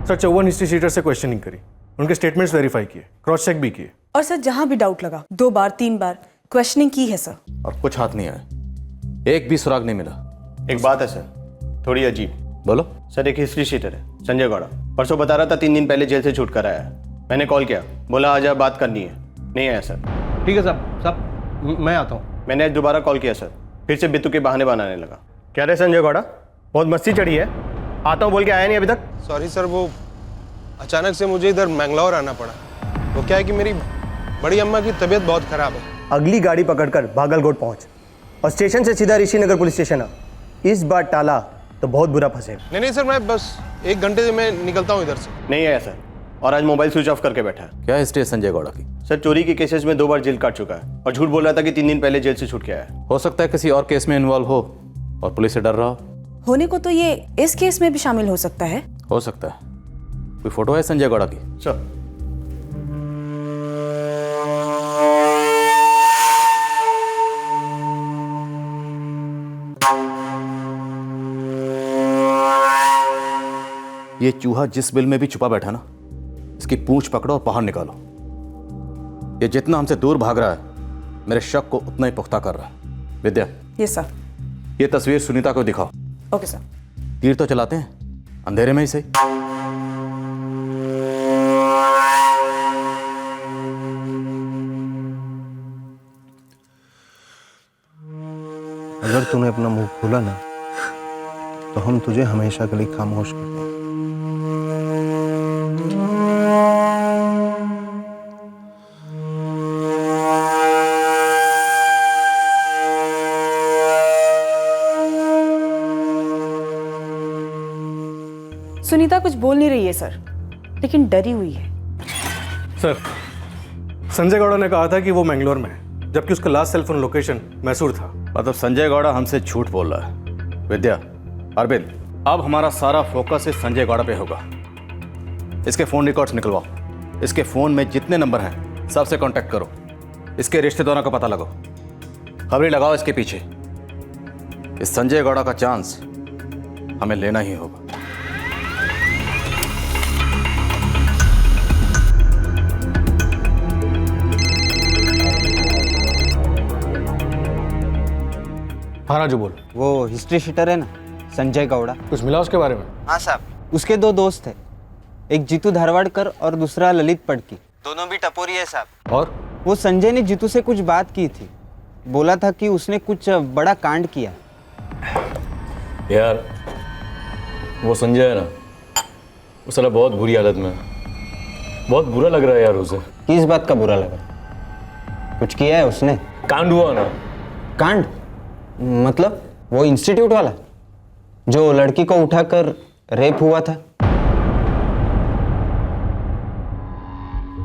सर 54 हिस्ट्री शीटर से क्वेश्चनिंग करी, उनके स्टेटमेंट्स वेरीफाई किए, क्रॉस चेक भी किए। और सर जहां भी डाउट लगा 2 बार 3 बार क्वेश्चनिंग की है सर। और कुछ हाथ नहीं आया, एक भी सुराग नहीं मिला। एक बात है सर, थोड़ी अजीब। बोलो। सर एक हिस्ट्री शीटर है संजय गौड़ा, परसों बता रहा था 3 दिन पहले जेल से छूट कर आया है। मैंने कॉल किया, बोला आज आप बात करनी है, नहीं आया सर। ठीक है साहब मैं आता हूँ। मैंने आज दोबारा कॉल किया सर, फिर से बित्तू के बहाने बनाने लगा। क्या रे संजय गौड़ा, बहुत मस्ती चढ़ी है, आता हूँ बोल के आया नहीं अभी तक। सॉरी सर, वो अचानक से मुझे इधर मैंगलोर आना पड़ा। वो क्या है कि मेरी बड़ी अम्मा की तबीयत बहुत खराब है। अगली गाड़ी पकड़कर बागलकोट पहुंच और स्टेशन से सीधा ऋषि नगर पुलिस स्टेशन आ। इस बार टाला तो बहुत बुरा फंसेगा। नहीं सर, मैं बस 1 घंटे से मैं निकलता हूँ इधर से। नहीं आया सर, और आज मोबाइल स्विच ऑफ करके बैठा है। क्या हिस्ट्री है संजय गौड़ा की? सर चोरी के केसेस में 2 बार जेल काट चुका है और झूठ बोल रहा था कि 3 दिन पहले जेल से छूट के आया है। हो सकता है किसी और केस में इन्वॉल्व हो और पुलिस से डर रहा हो। होने को तो ये इस केस में भी शामिल हो सकता है। हो सकता है। कोई फोटो है संजय गौड़ा की? सर ये चूहा जिस बिल में भी छुपा बैठा ना, इसकी पूंछ पकड़ो और बाहर निकालो। ये जितना हमसे दूर भाग रहा है, मेरे शक को उतना ही पुख्ता कर रहा है। विद्या, यस सर। ये तस्वीर सुनीता को दिखाओ। Okay sir. तीर तो चलाते हैं, अंधेरे में ही सही। अगर तूने अपना मुंह खोला ना तो हम तुझे हमेशा के लिए खामोश कर देंगे। सुनीता कुछ बोल नहीं रही है सर, लेकिन डरी हुई है। सर संजय गौड़ा ने कहा था कि वो मैंगलोर में है, जबकि उसका last cell phone location Mysore था। मतलब संजय गौड़ा हमसे झूठ बोल रहा है। विद्या, अरविंद, अब हमारा सारा फोकस इस संजय गौड़ा पे होगा। इसके फोन रिकॉर्ड्स निकलवाओ। इसके फोन में जितने नंबर हैं सबसे कांटेक्ट करो। इसके रिश्तेदारों का पता लगाओ, खबरें लगाओ इसके पीछे। इस संजय गौड़ा का चांस हमें लेना ही होगा। हाँ राजू बोल। वो हिस्ट्री शीटर है ना संजय गौड़ा, कुछ मिला उसके बारे में? हाँ साहब, उसके 2 दोस्त थे, एक जीतू धारवाड़कर और दूसरा ललित पड़की। दोनों भी टपोरी है साहब। और वो संजय ने जीतू से कुछ बात की थी, बोला था कि उसने कुछ बड़ा कांड किया। यार वो संजय है ना, वो साला बहुत बुरी हालत में है। बहुत बुरा लग रहा है यार उसे। किस बात का बुरा लगा? कुछ किया है उसने? कांड हुआ ना। कांड मतलब वो इंस्टीट्यूट वाला जो लड़की को उठाकर रेप हुआ था?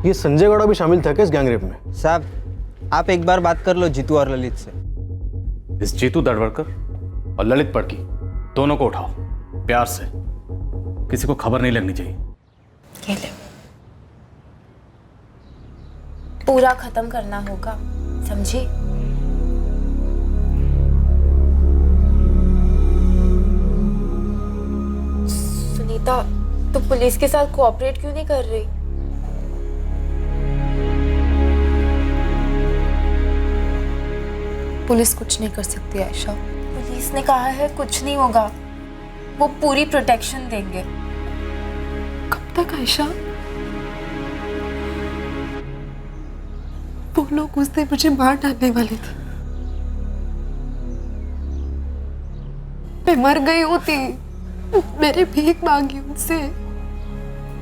ये संजय गौड़ा भी शामिल था क्या इस गैंगरेप में? साहब आप एक बार बात कर लो जीतू और ललित से। इस जीतू दड़वड़कर और ललित पड़की दोनों को उठाओ प्यार से, किसी को खबर नहीं लगनी चाहिए। खेले पूरा खत्म करना होगा, समझी? सुनीता, तो पुलिस के साथ कोऑपरेट क्यों नहीं कर रही? पुलिस कुछ नहीं कर सकती आयशा। पुलिस ने कहा है कुछ नहीं होगा, वो पूरी प्रोटेक्शन देंगे। कब तक आयशा? वो लोग उस दिन मुझे मार डालने वाले थे। मैं मर गई होती, मैंने भीख मांगी उनसे,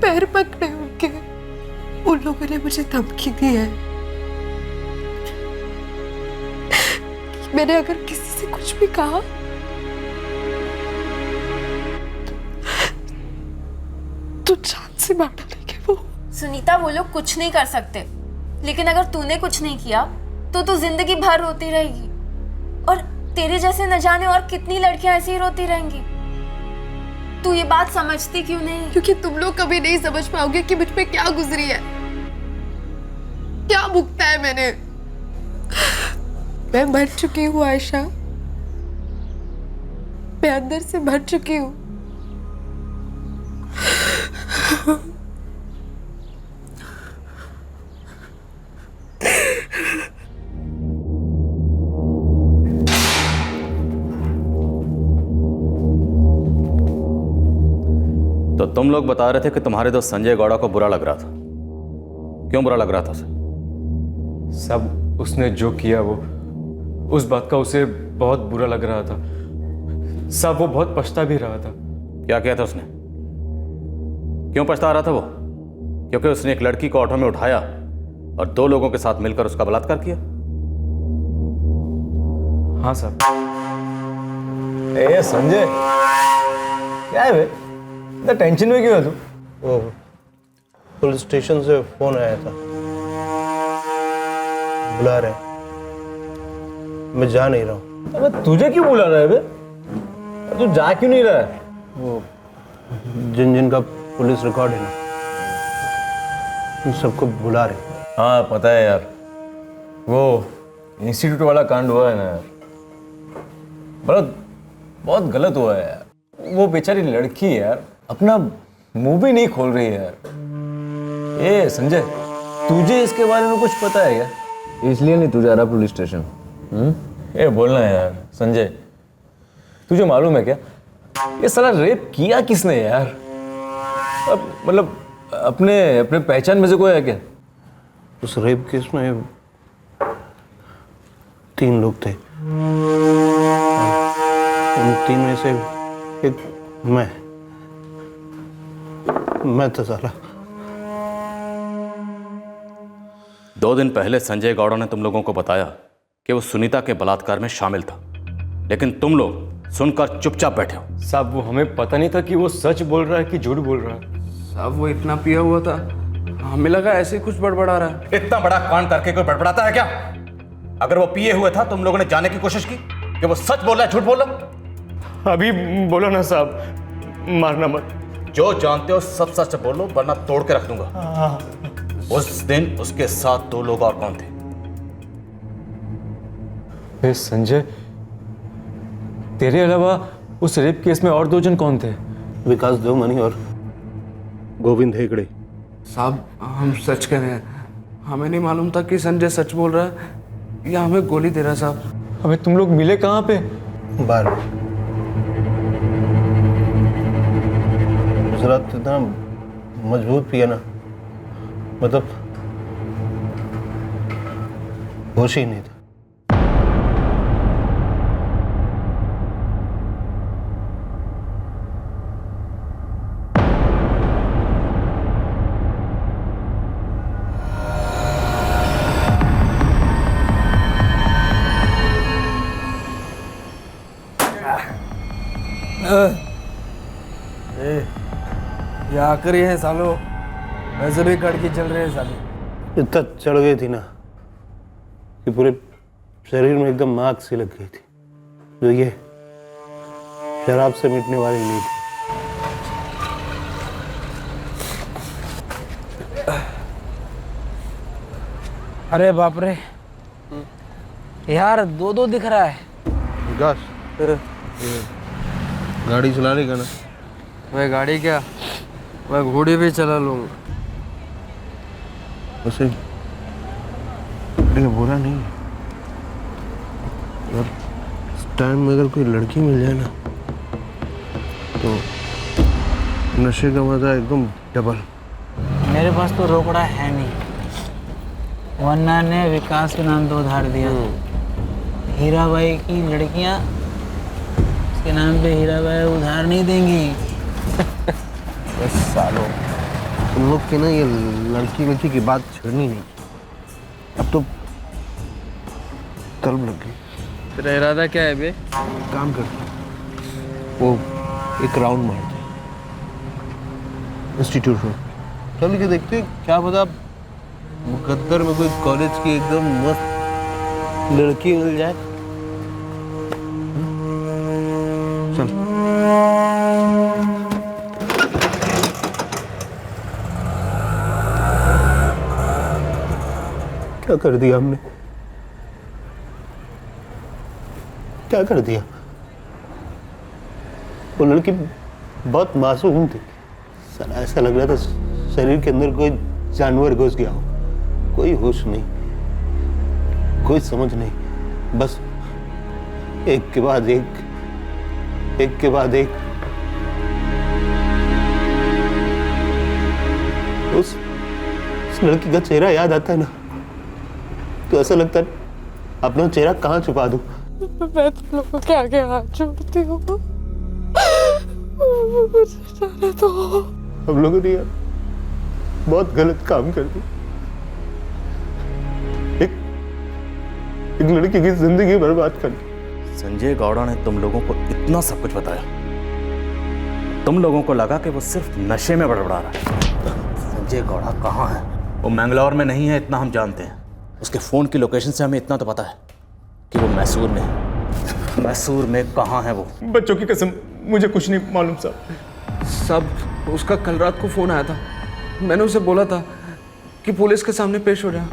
पैर पकड़े उनके। उन लोगों ने मुझे धमकी दी है कि मैंने अगर किसी से कुछ भी कहा तो जान से मार डालेंगे वो। सुनीता, वो लोग कुछ नहीं कर सकते, लेकिन अगर तूने कुछ नहीं किया तो तू जिंदगी भर रोती रहेगी, और तेरे जैसे न जाने और कितनी लड़कियां ऐसी ही रोती रहेंगी। तू ये बात समझती क्यों नहीं? क्योंकि तुम लोग कभी नहीं समझ पाओगे कि मुझ पे क्या गुजरी है, क्या भुगता है मैंने। मैं मर चुकी हूँ आयशा, मैं अंदर से मर चुकी हूँ। तो तुम लोग बता रहे थे कि तुम्हारे दोस्त संजय गौड़ा को बुरा लग रहा था, क्यों बुरा लग रहा था उसे? सब उसने जो किया वो उस बात का उसे बहुत बुरा लग रहा था साहब, वो बहुत पछता भी रहा था। क्या किया था उसने? क्यों पछता रहा था वो? क्योंकि उसने एक लड़की को ऑटो में उठाया और 2 लोगों के साथ मिलकर उसका बलात्कार किया। हाँ साहब। ए संजय, क्या है बे? इतना टेंशन में क्यों है तू? वो पुलिस स्टेशन से फोन आया था, बुला रहे, मैं जा नहीं रहा हूँ। अबे तुझे क्यों बुला रहा है बे? तू जा क्यों नहीं रहा है? वो जिन जिन का पुलिस रिकॉर्ड है ना, उन सबको बुला रहे। हाँ पता है यार, वो इंस्टीट्यूट वाला कांड हुआ है ना यार, बहुत गलत हुआ है यार। वो बेचारी लड़की यार अपना मुंह भी नहीं खोल रही है यार। ए संजय, तुझे इसके बारे में कुछ पता है क्या? इसलिए नहीं तू जा रहा पुलिस स्टेशन? ए बोलना है यार संजय, तुझे मालूम है क्या ये साला रेप किया किसने यार? अब मतलब अपने पहचान में से कोई है क्या? उस रेप केस में 3 लोग थे, उन 3 में से एक मैं तो साला। 2 दिन पहले संजय गौड़ा ने तुम लोगों को बताया कि वो सुनीता के बलात्कार में शामिल था, लेकिन तुम लोग सुनकर चुपचाप बैठे हो। साहब वो हमें पता नहीं था कि वो सच बोल रहा है कि झूठ बोल रहा है। साहब वो इतना पिया हुआ था, हमें लगा ऐसे ही कुछ बड़बड़ा रहा है। इतना बड़ा कांड करके कोई बड़बड़ाता है क्या? अगर वो पिए हुए था, तुम लोगों ने जानने की कोशिश की कि वो सच बोल रहा है झूठ बोल रहा है? अभी बोलो ना साहब, मारना मत। जो जानते हो सब सच बोलो, वरना तोड़ के रख दूंगा। उस दिन उसके साथ 2 लोग और कौन थे? संजय, तेरे अलावा उस रेप केस में और 2 जन कौन थे? विकास देवमनी और गोविंद हेगड़े। साहब हम सच कह रहे हैं, हमें नहीं मालूम था कि संजय सच बोल रहा है या हमें गोली दे रहा है। साहब हमें तुम लोग मिले कहाँ पे? बार उस रात इतना मजबूत पिया ना, मतलब होश ही नहीं था। ये आखिरी है सालों, वैसे भी कड़की चल रहे हैं सालों। इतना चढ़ गई थी ना कि पूरे शरीर में एकदम आग सी लग गई थी, जो ये शराब से मिटने वाली नहीं थी। अरे बाप रे यार, दो दिख रहा है। विकास, गाड़ी चला रही का ना? मैं गाड़ी क्या, मैं घोड़ी भी चला लूंगा। वैसे बुरा नहीं है, अगर इस टाइम में अगर कोई लड़की मिल जाए ना तो नशे का मजा एकदम डबल। मेरे पास तो रोकड़ा है नहीं, वरना ने विकास के नाम पे उधार दिया। हीराबाई की लड़कियां उसके नाम पे हीराबाई उधार नहीं देंगी। बस सालों, तुम लोग की ना ये लड़की की बात छेड़नी नहीं, अब तो तलब लग गई। तेरा इरादा क्या है बे? काम कर, वो एक राउंड मार दे इंस्टीट्यूट में, चल के देखते हैं, क्या पता मुकद्दर में कोई कॉलेज की एकदम मस्त लड़की मिल जाए। चल। क्या कर दिया हमने, क्या कर दिया? वो लड़की बहुत मासूम थी, साला ऐसा लग रहा था शरीर के अंदर कोई जानवर घुस गया हो। कोई होश नहीं, कोई समझ नहीं, बस एक के बाद एक के बाद एक। उस लड़की का चेहरा याद आता है ना तो ऐसा लगता है अपना चेहरा कहाँ छुपा दूं। मैं तुम लोगों के आगे हाथ जोड़ती हूँ, मुझे जाने दो। हम लोगों ने यार बहुत गलत काम कर दिया, एक लड़की की जिंदगी बर्बाद कर दी। संजय गौड़ा ने तुम लोगों को इतना सब कुछ बताया, तुम लोगों को लगा कि वो सिर्फ नशे में बड़बड़ा रहा है। संजय गौड़ा कहाँ है? वो मैंगलोर में नहीं है, इतना हम जानते हैं। उसके फ़ोन की लोकेशन से हमें इतना तो पता है कि वो मैसूर में है। मैसूर में कहाँ है वो? बच्चों की कसम मुझे कुछ नहीं मालूम साहब। सब उसका कल रात को फोन आया था, मैंने उसे बोला था कि पुलिस के सामने पेश हो जा।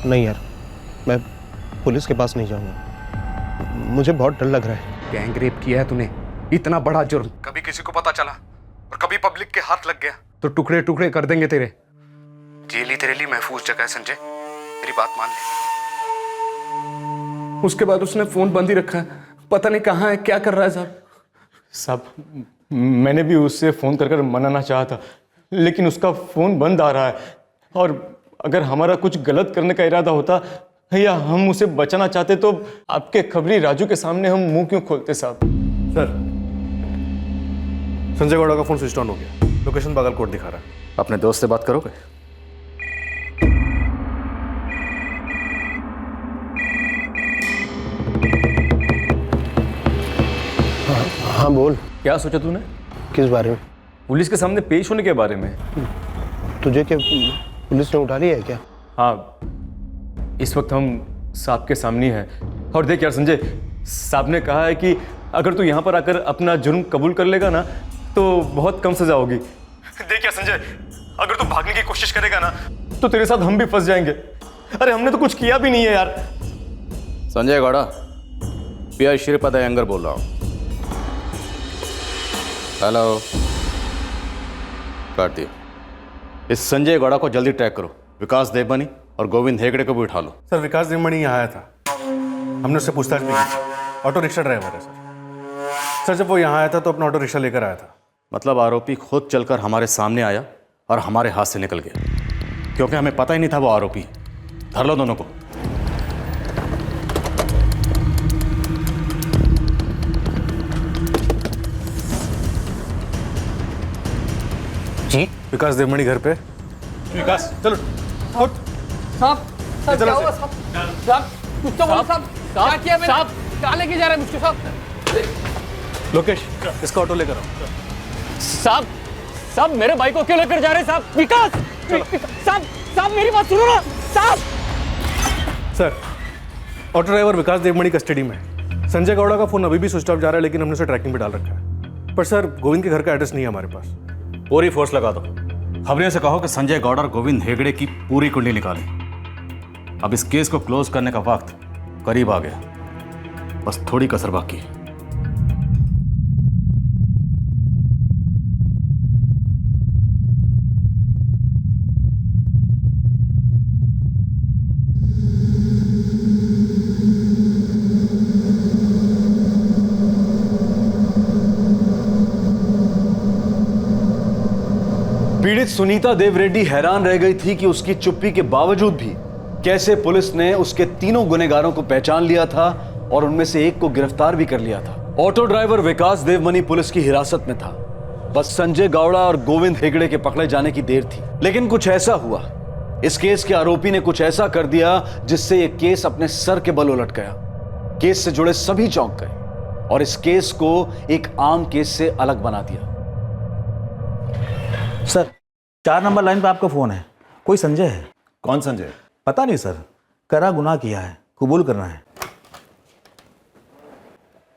नहीं यार, मैं पुलिस के पास नहीं जाऊंगा, मुझे बहुत डर लग रहा है। गैंग रेप किया है तूने, इतना बड़ा जुर्म, कभी किसी को पता चला और कभी पब्लिक के हाथ लग गया तो टुकड़े टुकड़े कर देंगे तेरे। जेल ही तेरे लिए महफूज जगह है संजय, मेरी बात मान ले। उसके बाद उसने फोन बंद ही रखा है, पता नहीं कहाँ है, क्या कर रहा है साहब। साहब मैंने भी उससे फ़ोन कर मनाना चाहा था, लेकिन उसका फ़ोन बंद आ रहा है। और अगर हमारा कुछ गलत करने का इरादा होता या हम उसे बचाना चाहते तो आपके खबरी राजू के सामने हम मुंह क्यों खोलते साहब? सर, संजय गौड़ा का फोन स्विच ऑन हो गया, लोकेशन बागलकोट दिखा रहा है। अपने दोस्त से बात करोगे? हाँ बोल। क्या सोचा तूने? किस बारे में? पुलिस के सामने पेश होने के बारे में। तुझे क्या पुलिस ने उठा लिया है क्या? हाँ, इस वक्त हम साहब के सामने हैं। और देख यार संजय, साहब ने कहा है कि अगर तू यहाँ पर आकर अपना जुर्म कबूल कर लेगा ना तो बहुत कम सजा होगी। देख यार संजय, अगर तू भागने की कोशिश करेगा ना तो तेरे साथ हम भी फंस जाएंगे। अरे हमने तो कुछ किया भी नहीं है यार। संजय गौड़ा, पीआई श्रीपद अयंगर बोल रहा हूँ। हेलो। काट दिया। इस संजय गौड़ा को जल्दी ट्रैक करो, विकास देवबनी और गोविंद हेगड़े को भी उठा लो। सर, विकास देवमणि यहाँ आया था, हमने उससे पूछताछ भी की। ऑटो रिक्शा ड्राइवर है सर। जब वो यहाँ आया था तो अपना ऑटो रिक्शा लेकर आया था। मतलब आरोपी खुद चलकर हमारे सामने आया और हमारे हाथ से निकल गया, क्योंकि हमें पता ही नहीं था वो आरोपी। धर लो दोनों को। जी? विकास देवमणि घर पे। विकास चलो उठ। साहब क्या हुआ साहब? साहब कुछ तो बोलो साहब, क्या किया मैंने? साहब कहाँ लेके जा रहे हैं मुझको साहब? लोकेश, इसका ऑटो लेकर आओ। साहब मेरे भाई को क्यों लेकर जा रहे हैं साहब? विकास साहब मेरी बात सुनो ना साहब। सर, ऑटो ड्राइवर विकास देवमणि कस्टडी में है। संजय गौड़ा का फोन अभी भी स्विच ऑफ जा रहा है, लेकिन हमने उसे ट्रैकिंग पे डाल रखा है। पर सर, गोविंद के घर का एड्रेस नहीं है हमारे पास। पूरी फोर्स लगा दो। खबरियों से कहो कि संजय गौड़ और गोविंद हेगड़े की पूरी कुंडली निकालें। अब इस केस को क्लोज करने का वक्त करीब आ गया, बस थोड़ी कसर बाकी है। पीड़ित सुनीता देव रेड्डी हैरान रह गई थी कि उसकी चुप्पी के बावजूद भी कैसे पुलिस ने उसके तीनों गुनहगारों को पहचान लिया था और उनमें से एक को गिरफ्तार भी कर लिया था। ऑटो ड्राइवर विकास देवमणि पुलिस की हिरासत में था। बस संजय गौड़ा और गोविंद हेगड़े के पकड़े जाने की देर थी। लेकिन कुछ ऐसा हुआ, इस केस के आरोपी ने कुछ ऐसा कर दिया जिससे यह केस अपने सर के बल उलट गया। केस से जुड़े सभी चौंक गए और इस केस को एक आम केस से अलग बना दिया। सर, 4 नंबर लाइन पे आपका फोन है। कोई संजय है? कौन संजय? पता नहीं सर, करा गुनाह किया है, कबूल करना है।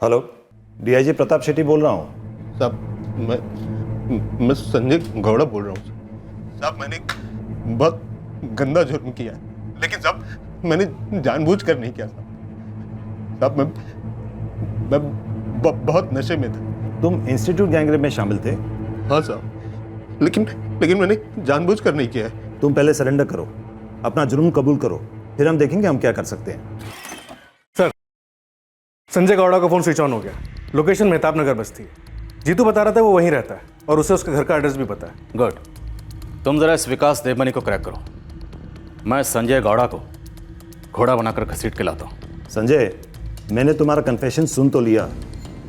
हेलो, डीआईजी प्रताप शेट्टी बोल रहा हूँ। साहब, मैं संजय गौड़ा बोल रहा हूँ। साहब, मैंने बहुत गंदा जुर्म किया है, लेकिन साहब मैंने जानबूझकर नहीं किया। साहब, मैं बहुत नशे में था। तुम इंस्टीट्यूट गैंगरेप में शामिल थे? हाँ साहब, लेकिन मैंने जानबूझकर नहीं किया है। तुम पहले सरेंडर करो, अपना जुर्म कबूल करो, फिर हम देखेंगे हम क्या कर सकते हैं। सर, संजय गौड़ा का फोन स्विच ऑन हो गया। लोकेशन मेहताब नगर बस्ती है। जीतू बता रहा था वो वहीं रहता है और उसे उसके घर का एड्रेस भी पता है। गुड। तुम जरा इस विकास देवमणि को क्रैक करो। मैं संजय गौड़ा को घोड़ा बनाकर घसीट के लाता हूँ। संजय, मैंने तुम्हारा कन्फेशन सुन तो लिया,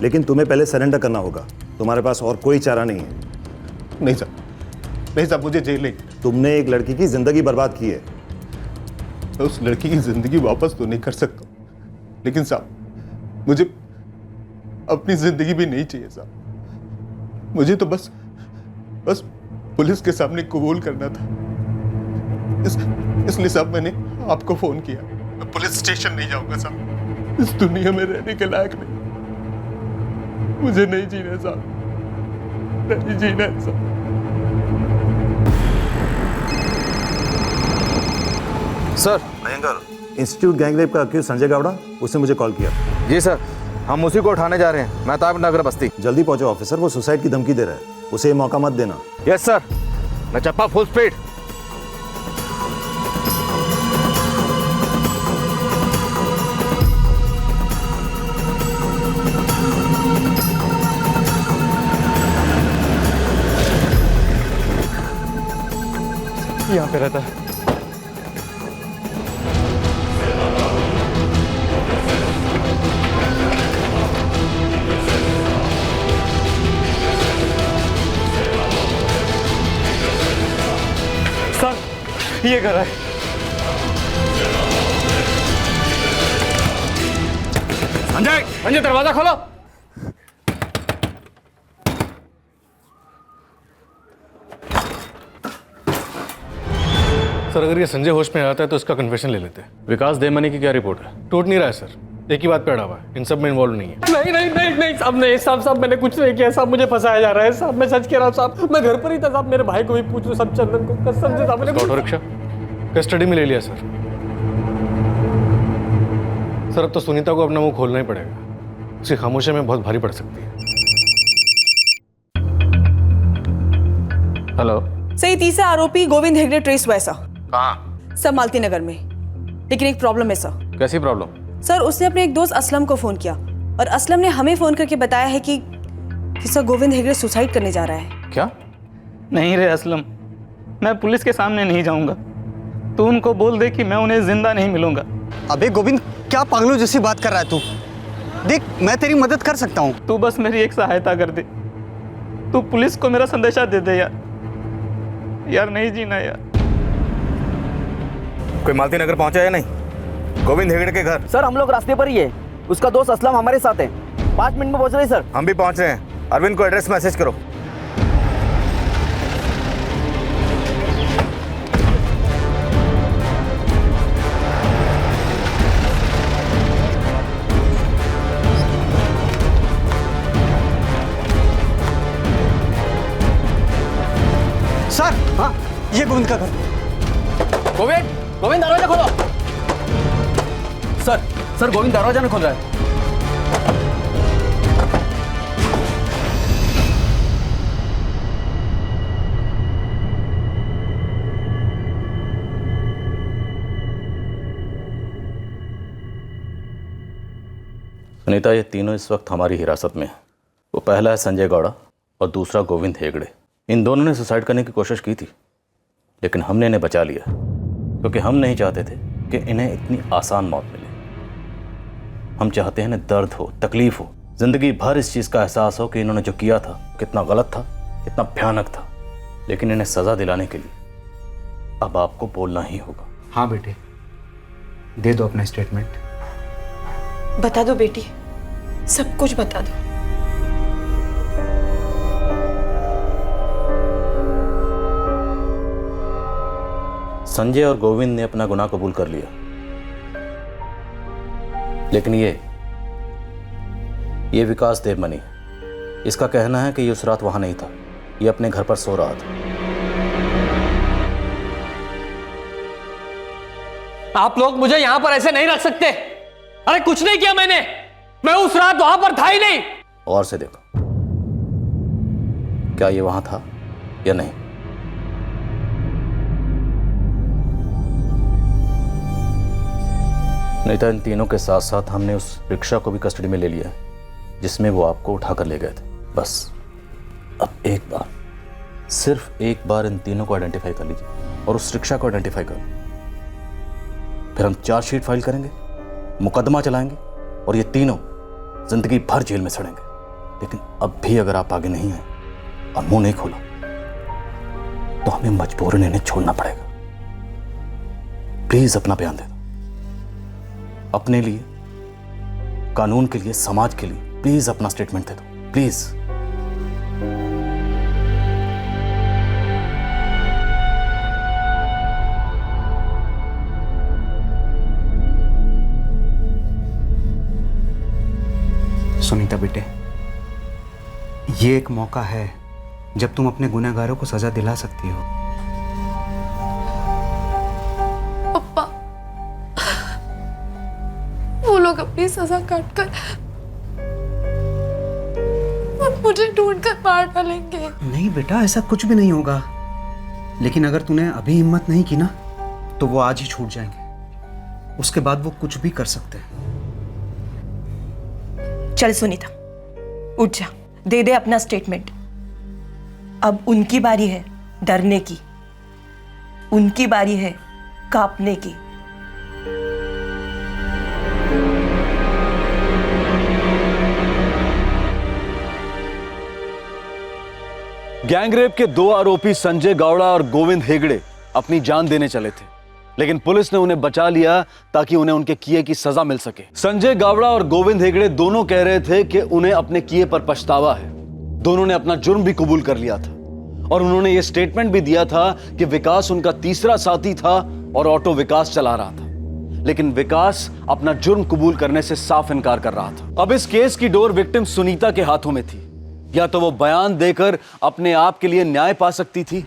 लेकिन तुम्हें पहले सरेंडर करना होगा। तुम्हारे पास और कोई चारा नहीं है। नहीं साहब, नहीं साहब, मुझे जेल नहीं। तुमने एक लड़की की जिंदगी बर्बाद की है। मैं उस लड़की की जिंदगी वापस तो नहीं कर सकता, लेकिन साहब मुझे अपनी जिंदगी भी नहीं चाहिए साहब। मुझे तो बस पुलिस के सामने कबूल करना था। इसलिए साहब मैंने आपको फोन किया। मैं पुलिस स्टेशन नहीं जाऊंगा साहब। इस दुनिया में रहने के लायक नहीं। मुझे नहीं जीना साहब, नहीं जीना है साहब। सर, भयंकर इंस्टीट्यूट गैंगरेप का अक्यूज संजय गौड़ा, उसने मुझे कॉल किया। जी सर, हम उसी को उठाने जा रहे हैं, मेहताब नगर बस्ती। जल्दी पहुंचो ऑफिसर, वो सुसाइड की धमकी दे रहा है। उसे ये मौका मत देना। Yes sir. मैं चप्पा फुल स्पीड। यहाँ पे रहता है। सर, ये कर रहा है। संजय, दरवाजा खोलो। सर, अगर ये संजय होश में आता है तो इसका कन्फेशन ले लेते हैं। विकास देवमणि की क्या रिपोर्ट है? टूट नहीं रहा है सर, एक ही बात पे अड़ा हुआ है। इन सब में इन्वॉल्व नहीं है। नहीं नहीं नहीं नहीं साहब, नहीं साहब, मैंने कुछ नहीं किया साहब, मुझे फंसाया जा रहा है साहब। मैं सच कह रहा हूँ साहब, मैं घर पर ही था साहब। मेरे भाई को भी पूछ लो सब, चंदन को, कसम से साहब। ऑटो रिक्शा कस्टडी में ले लिया सर। सर, अब तो सुनीता को अपना मुंह खोलना ही पड़ेगा। उसकी खामोशी में बहुत भारी पड़ सकती है। हेलो सही, तीसरा आरोपी गोविंद हेगड़े ट्रेस हुआ है सर। कहाँ? सब मालती नगर में। लेकिन एक प्रॉब्लम है सर। कैसी प्रॉब्लम? सर, उसने अपने एक दोस्त असलम को फोन किया और असलम ने हमें फोन करके बताया है कि सर गोविंद हेगड़े सुसाइड करने जा रहा है। क्या? नहीं रे असलम, मैं पुलिस के सामने नहीं जाऊंगा। तू उनको बोल दे कि मैं उन्हें जिंदा नहीं मिलूंगा। अबे गोविंद, क्या पागलों जैसी बात कर रहा है तू? देख, मैं तेरी मदद कर सकता हूँ। तू बस मेरी एक सहायता कर दे। तू पुलिस को मेरा संदेशा दे दे यार। यार नहीं जीना यार। कोई मालती नगर पहुंचा है नहीं? गोविंद हेगड़े के घर। सर, हम लोग रास्ते पर ही है। उसका दोस्त असलम हमारे साथ है। 5 मिनट में पहुंच रहे सर। हम भी पहुंच रहे हैं। अरविंद को एड्रेस मैसेज करो। गोविंद का घर। गोविंद दरवाजा खोलो। सर गोविंद दरवाजा नहीं खोल रहा है। सुनीता, ये तीनों इस वक्त हमारी हिरासत में है। वो पहला है संजय गौड़ा और दूसरा गोविंद हेगड़े। इन दोनों ने सुसाइड करने की कोशिश की थी, लेकिन हमने इन्हें बचा लिया क्योंकि हम नहीं चाहते थे कि इन्हें इतनी आसान मौत मिले। हम चाहते हैं इन्हें दर्द हो, तकलीफ हो, जिंदगी भर इस चीज़ का एहसास हो कि इन्होंने जो किया था कितना गलत था, कितना भयानक था। लेकिन इन्हें सज़ा दिलाने के लिए अब आपको बोलना ही होगा। हाँ बेटे, दे दो अपना स्टेटमेंट। बता दो बेटी, सब कुछ बता दो। संजय और गोविंद ने अपना गुनाह कबूल कर लिया, लेकिन ये विकास देवमनी, इसका कहना है कि ये उस रात वहां नहीं था, ये अपने घर पर सो रहा था। आप लोग मुझे यहां पर ऐसे नहीं रख सकते। अरे कुछ नहीं किया मैंने, मैं उस रात वहां पर था ही नहीं। और से देखो, क्या ये वहां था या नहीं? नहीं था। इन तीनों के साथ साथ हमने उस रिक्शा को भी कस्टडी में ले लिया है जिसमें वो आपको उठाकर ले गए थे। बस अब एक बार, सिर्फ एक बार इन तीनों को आइडेंटिफाई कर लीजिए और उस रिक्शा को आइडेंटिफाई कर लो। फिर हम चार्जशीट फाइल करेंगे, मुकदमा चलाएंगे और ये तीनों जिंदगी भर जेल में सड़ेंगे। लेकिन अब भी अगर आप आगे नहीं आए और मुंह नहीं खोला तो हमें मजबूरन इन्हें छोड़ना पड़ेगा। प्लीज अपना बयान दे दो, अपने लिए, कानून के लिए, समाज के लिए। प्लीज अपना स्टेटमेंट दे दो, प्लीज। सुनीता बेटे, ये एक मौका है जब तुम अपने गुनहगारों को सजा दिला सकती हो। पप्पा, वो लोग अपनी सजा काटकर मुझे ढूंढकर मार डालेंगे। नहीं बेटा, ऐसा कुछ भी नहीं होगा। लेकिन अगर तूने अभी हिम्मत नहीं की ना तो वो आज ही छूट जाएंगे। उसके बाद वो कुछ भी कर सकते हैं। चल सुनीता, उठ जा, दे दे अपना स्टेटमेंट। अब उनकी बारी है डरने की, उनकी बारी है कांपने की। गैंगरेप के दो आरोपी संजय गौड़ा और गोविंद हेगड़े अपनी जान देने चले थे, लेकिन पुलिस ने उन्हें बचा लिया ताकि उन्हें उनके किए की सजा मिल सके। संजय गौड़ा और गोविंद हेगड़े दोनों कह रहे थे कि उन्हें अपने किए पर पछतावा है। दोनों ने अपना जुर्म भी कबूल कर लिया था और उन्होंने यह स्टेटमेंट भी दिया था कि विकास उनका तीसरा साथी था और ऑटो विकास चला रहा था। लेकिन विकास अपना जुर्म कबूल करने से साफ इनकार कर रहा था। अब इस केस की डोर विक्टिम सुनीता के हाथों में थी। या तो वो बयान देकर अपने आप के लिए न्याय पा सकती थी,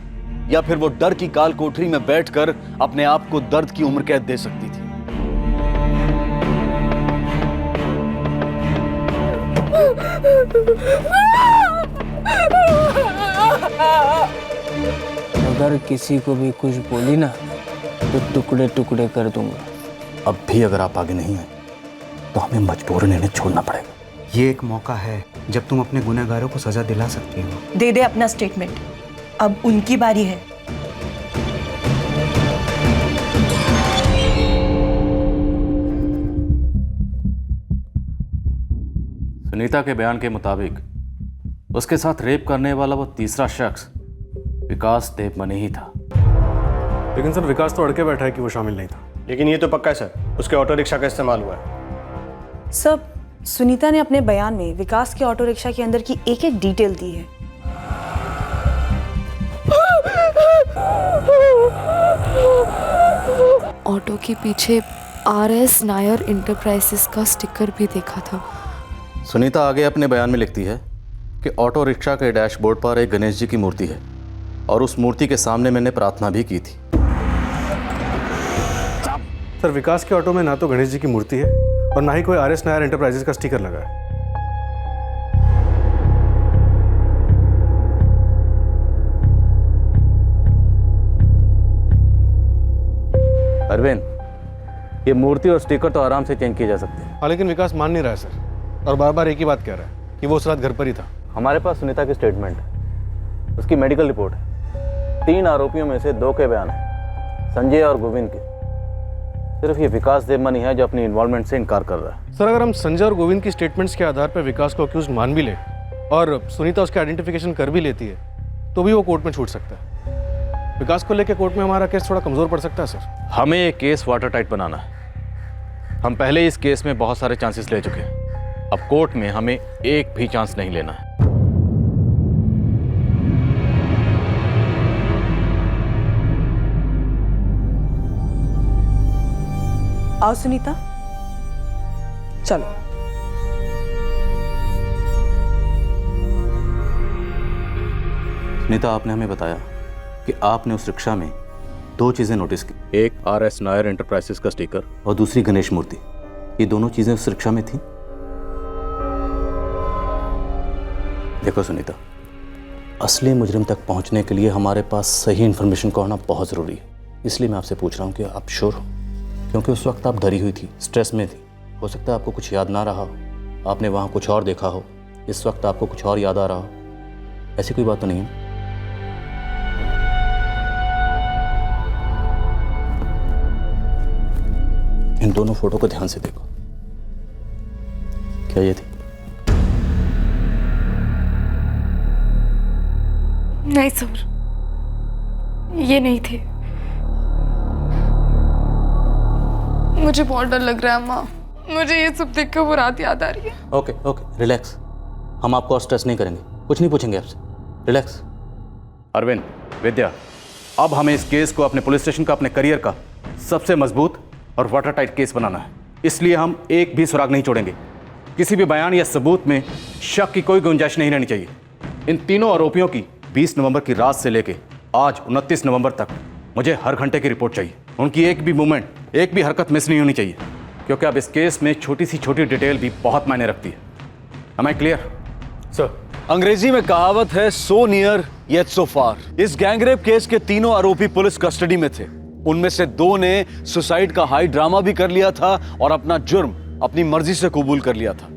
या फिर वो डर की काल कोठरी में बैठकर अपने आप को दर्द की उम्र कैद दे सकती थी। अगर किसी को भी कुछ बोली ना तो टुकड़े टुकड़े कर दूंगा। अब भी अगर आप आगे नहीं आए तो हमें मजबूरन इन्हें छोड़ना पड़ेगा। ये एक मौका है जब तुम अपने गुनहगारों को सजा दिला सकती हो। दे दे अपना स्टेटमेंट, अब उनकी बारी है। सुनीता के बयान के मुताबिक उसके साथ रेप करने वाला वो तीसरा शख्स विकास देवमनी ही था। लेकिन सर, विकास तो अड़के बैठा है कि वो शामिल नहीं था। लेकिन ये तो पक्का है सर, उसके ऑटो रिक्शा का इस्तेमाल हुआ है। सब सुनीता ने अपने बयान में विकास के ऑटो रिक्शा के अंदर की एक एक डिटेल दी है। ऑटो के पीछे RS नायर इंटरप्राइजेस का स्टिकर भी देखा था। सुनीता आगे अपने बयान में लिखती है कि ऑटो रिक्शा के डैशबोर्ड पर एक गणेश जी की मूर्ति है और उस मूर्ति के सामने मैंने प्रार्थना भी की थी। सर, विकास के ऑटो में ना तो गणेश जी की मूर्ति है और ना ही कोई RS नायर एंटरप्राइजेज का स्टिकर लगा है। अरविंद, ये मूर्ति और स्टिकर तो आराम से चेंज किए जा सकते हैं। हाँ, लेकिन विकास मान नहीं रहा है सर, और बार बार एक ही बात कह रहा है कि वो उस रात घर पर ही था। हमारे पास सुनीता की स्टेटमेंट है, उसकी मेडिकल रिपोर्ट है, 3 आरोपियों में से 2 के बयान है, संजय और गोविंद के। सिर्फ ये विकास देवमनी है जो अपनी इन्वॉल्वमेंट से इनकार कर रहा है। सर, अगर हम संजय और गोविंद की स्टेटमेंट्स के आधार पर विकास को अक्यूज मान भी ले और सुनीता उसके आइडेंटिफिकेशन कर भी लेती है तो भी वो कोर्ट में छूट सकता है। विकास को लेकर कोर्ट में हमारा केस थोड़ा कमजोर पड़ सकता है सर। हमें ये केस वाटर टाइट बनाना है। हम पहले इस केस में बहुत सारे चांसेस ले चुके हैं, अब कोर्ट में हमें एक भी चांस नहीं लेना है। आओ सुनीता, चलो। सुनीता, आपने हमें बताया कि आपने उस रिक्शा में 2 चीजें नोटिस की, एक RS नायर एंटरप्राइजेस का स्टिकर और दूसरी गणेश मूर्ति। ये दोनों चीजें उस रिक्शा में थी। देखो सुनीता, असली मुजरिम तक पहुंचने के लिए हमारे पास सही इंफॉर्मेशन का होना बहुत जरूरी है। इसलिए मैं आपसे पूछ रहा हूं कि आप श्योर हो, क्योंकि उस वक्त आप डरी हुई थी, स्ट्रेस में थी। हो सकता है आपको कुछ याद ना रहा हो, आपने वहां कुछ और देखा हो, इस वक्त आपको कुछ और याद आ रहा हो। ऐसी कोई बात तो नहीं है? इन दोनों फोटो को ध्यान से देखो। क्या ये थी? नहीं सर, ये नहीं थे। मुझे बहुत डर लग रहा है माँ, मुझे ये सब देख कर वो रात याद आ रही है। Okay, relax. हम आपको और स्ट्रेस नहीं करेंगे, कुछ नहीं पूछेंगे आपसे। रिलैक्स। अरविंद, विद्या, अब हमें इस केस को अपने पुलिस स्टेशन का, अपने करियर का सबसे मजबूत और वाटर टाइट केस बनाना है। इसलिए हम एक भी सुराग नहीं छोड़ेंगे। किसी भी बयान या सबूत में शक की कोई गुंजाइश नहीं रहनी चाहिए। इन तीनों आरोपियों की 20 नवंबर की रात से लेके आज 29 नवंबर तक मुझे हर घंटे की रिपोर्ट चाहिए। उनकी एक भी मूवमेंट, एक भी हरकत मिस नहीं होनी चाहिए, क्योंकि अब इस केस में छोटी सी छोटी डिटेल भी बहुत मायने रखती है। Am I clear? सर, अंग्रेजी में कहावत है, सो नियर येट सो फार। इस गैंगरेप केस के तीनों आरोपी पुलिस कस्टडी में थे। उनमें से 2 ने सुसाइड का हाई ड्रामा भी कर लिया था और अपना जुर्म अपनी मर्जी से कबूल कर लिया था,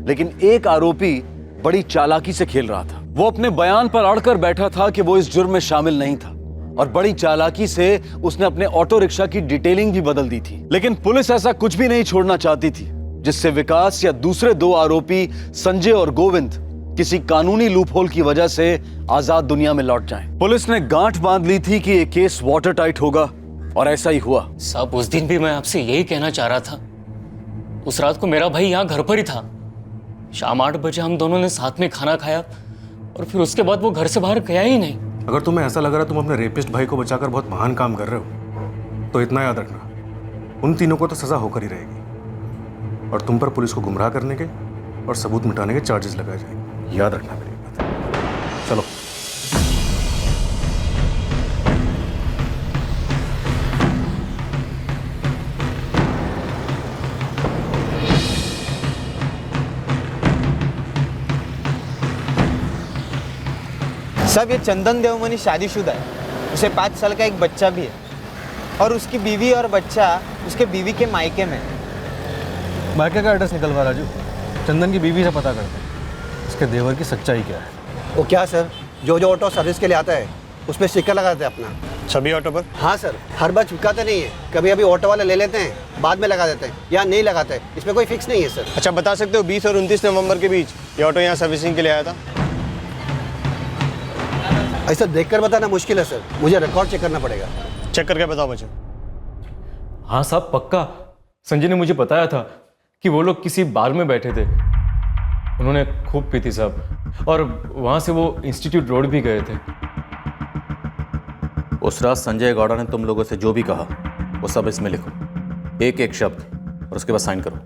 लेकिन एक आरोपी बड़ी चालाकी से खेल रहा था। वो अपने बयान पर अड़कर बैठा था कि वो इस जुर्म में शामिल नहीं था, और बड़ी चालाकी से उसने अपने ऑटो रिक्शा की डिटेलिंग भी बदल दी थी। लेकिन पुलिस ऐसा कुछ भी नहीं छोड़ना चाहती थी जिससे विकास या दूसरे 2 आरोपी संजय और गोविंद किसी कानूनी लूपहोल की वजह से आजाद दुनिया में लौट जाएं। पुलिस ने गांठ बांध ली थी कि ये केस वाटर टाइट होगा, और ऐसा ही हुआ। साहब, उस दिन भी मैं आपसे यही कहना चाह रहा था। उस रात को मेरा भाई यहाँ घर पर ही था। शाम 8 बजे हम दोनों ने साथ में खाना खाया और फिर उसके बाद वो घर से बाहर गया ही नहीं। अगर तुम्हें ऐसा लग रहा है तुम अपने रेपिस्ट भाई को बचाकर बहुत महान काम कर रहे हो, तो इतना याद रखना, उन तीनों को तो सजा होकर ही रहेगी, और तुम पर पुलिस को गुमराह करने के और सबूत मिटाने के चार्जेस लगाए जाएंगे। याद रखना मेरी बात। चलो। सब ये चंदन देवमनी शादीशुदा है, उसे 5 साल का एक बच्चा भी है, और उसकी बीवी और बच्चा उसके बीवी के मायके में। मायके का एड्रेस निकलवा राजू, चंदन की बीवी से पता करते हैं इसके देवर की सच्चाई क्या है। वो क्या सर, जो ऑटो सर्विस के लिए आता है उस पर स्टिकर लगाते हैं अपना। सभी ऑटो पर? हाँ सर, हर बार चिपकाते नहीं है, कभी अभी ऑटो वाले ले लेते हैं, बाद में लगा देते हैं या नहीं लगाते हैं, इसमें कोई फिक्स नहीं है सर। अच्छा, बता सकते हो 20 और 29 नवंबर के बीच ये ऑटो यहाँ सर्विसिंग के लिए आया था? ऐसा देखकर बताना मुश्किल है सर, मुझे रिकॉर्ड चेक करना पड़ेगा। चेक करके बताओ मुझे। हाँ साहब, पक्का। संजय ने मुझे बताया था कि वो लोग किसी बार में बैठे थे, उन्होंने खूब पी थी साहब, और वहां से वो इंस्टीट्यूट रोड भी गए थे। उस रात संजय गौड़ा ने तुम लोगों से जो भी कहा वो सब इसमें लिखो, एक एक शब्द, और उसके बाद साइन करो।